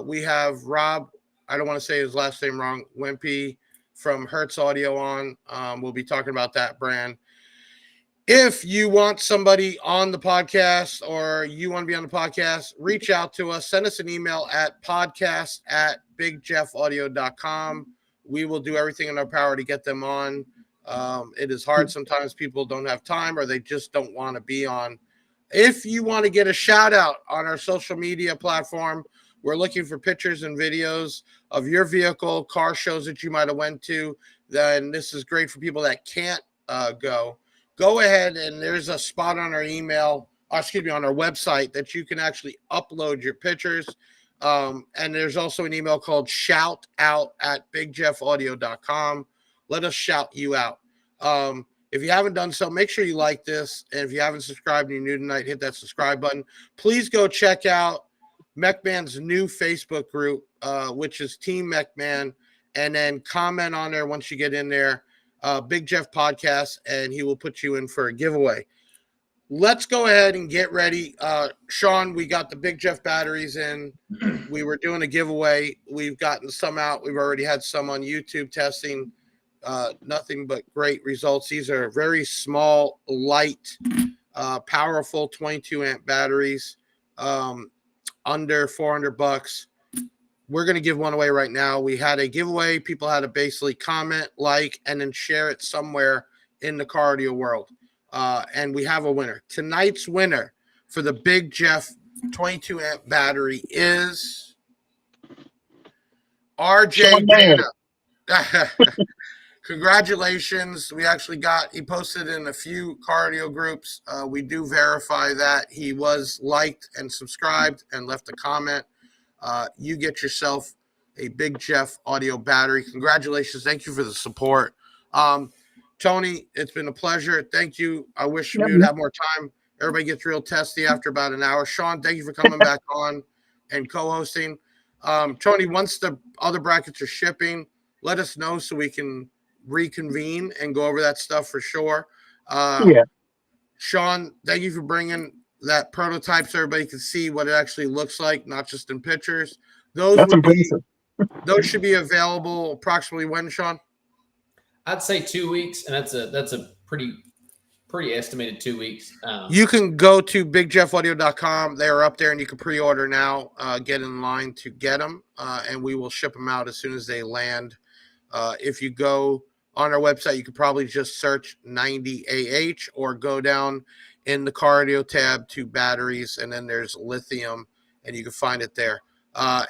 We have Rob, I don't want to say his last name wrong, Wimpy from Hertz Audio on. We'll be talking about that brand. If you want somebody on the podcast or you want to be on the podcast, reach out to us. Send us an email at podcast@bigjeffaudio.com. We will do everything in our power to get them on. It is hard. Sometimes people don't have time or they just don't want to be on. If you want to get a shout out on our social media platform, we're looking for pictures and videos of your vehicle, car shows that you might have went to. Then this is great for people that can't go. Go ahead and there's a spot on our on our website that you can actually upload your pictures. And there's also an email called shoutout@bigjeffaudio.com. Let us shout you out. If you haven't done so, make sure you like this. And if you haven't subscribed and you're new tonight, hit that subscribe button. Please go check out Mechman's new Facebook group, which is Team Mechman. And then comment on there once you get in there, Big Jeff Podcast, and he will put you in for a giveaway. Let's go ahead and get ready. Sean, we got the Big Jeff batteries in. We were doing a giveaway. We've gotten some out. We've already had some on YouTube testing. Nothing but great results. These are very small, light, powerful 22 amp batteries, under $400. We're going to give one away right now. We had a giveaway. People had to basically comment, like, and then share it somewhere in the cardio world. And we have a winner. Tonight's winner for the Big Jeff 22 amp battery is RJ Dana. Congratulations. We actually he posted in a few cardio groups. We do verify that he was liked and subscribed and left a comment. You get yourself a Big Jeff audio battery. Congratulations. Thank you for the support. Tony, it's been a pleasure. Thank you. I wish we would have more time. Everybody gets real testy after about an hour. Sean, thank you for coming back on and co-hosting. Tony, once the other brackets are shipping, let us know so we can reconvene and go over that stuff for sure. Sean, thank you for bringing that prototype so everybody can see what it actually looks like, not just in pictures. Those should be available approximately when, Sean? I'd say 2 weeks, and that's a pretty estimated 2 weeks. You can go to bigjeffaudio.com. They are up there, and you can pre-order now. Get in line to get them, and we will ship them out as soon as they land. If you go on our website, you could probably just search 90AH or go down in the cardio tab to batteries, and then there's lithium, and you can find it there.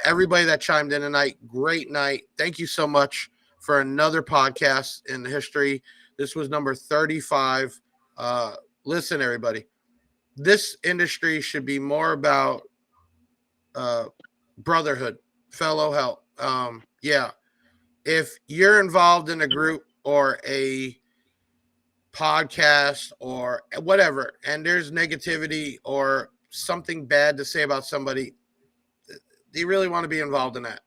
Everybody that chimed in tonight, great night. Thank you so much for another podcast in the history. This was number 35. Listen, everybody, this industry should be more about brotherhood, fellow help. If you're involved in a group or a podcast or whatever, and there's negativity or something bad to say about somebody, do you really want to be involved in that?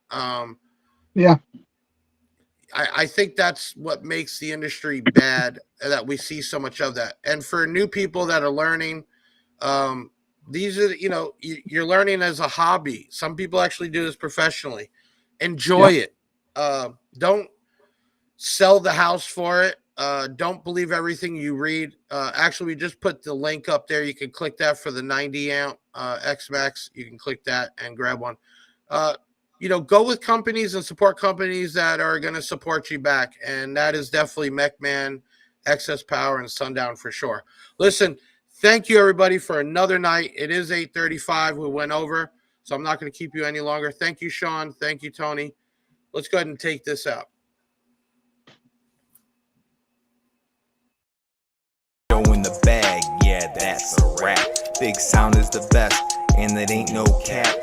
I think that's what makes the industry bad, that we see so much of that. And for new people that are learning, these are, you're learning as a hobby. Some people actually do this professionally. Enjoy it. Don't sell the house for it. Don't believe everything you read. Actually, we just put the link up there. You can click that for the 90 amp X-Max. You can click that and grab one. Go with companies and support companies that are going to support you back. And that is definitely Mechman, Excess Power, and Sundown for sure. Listen, thank you, everybody, for another night. It is 8:35. We went over, so I'm not going to keep you any longer. Thank you, Sean. Thank you, Tony. Let's go ahead and take this out. In the bag, yeah, that's a wrap. Big Sound is the best, and it ain't no cap.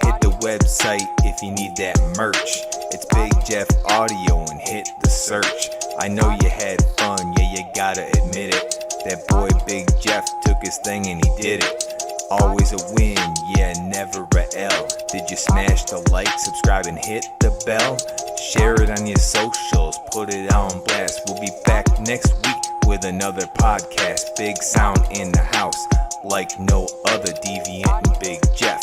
Hit the website if you need that merch. It's Big Jeff Audio and hit the search. I know you had fun, yeah, you gotta admit it. That boy Big Jeff took his thing and he did it. Always a win, yeah, never a L. Did you smash the like, subscribe, and hit the bell? Share it on your socials, put it on blast. We'll be back next week with another podcast. Big Sound in the house, like no other. Deviant and Big Jeff.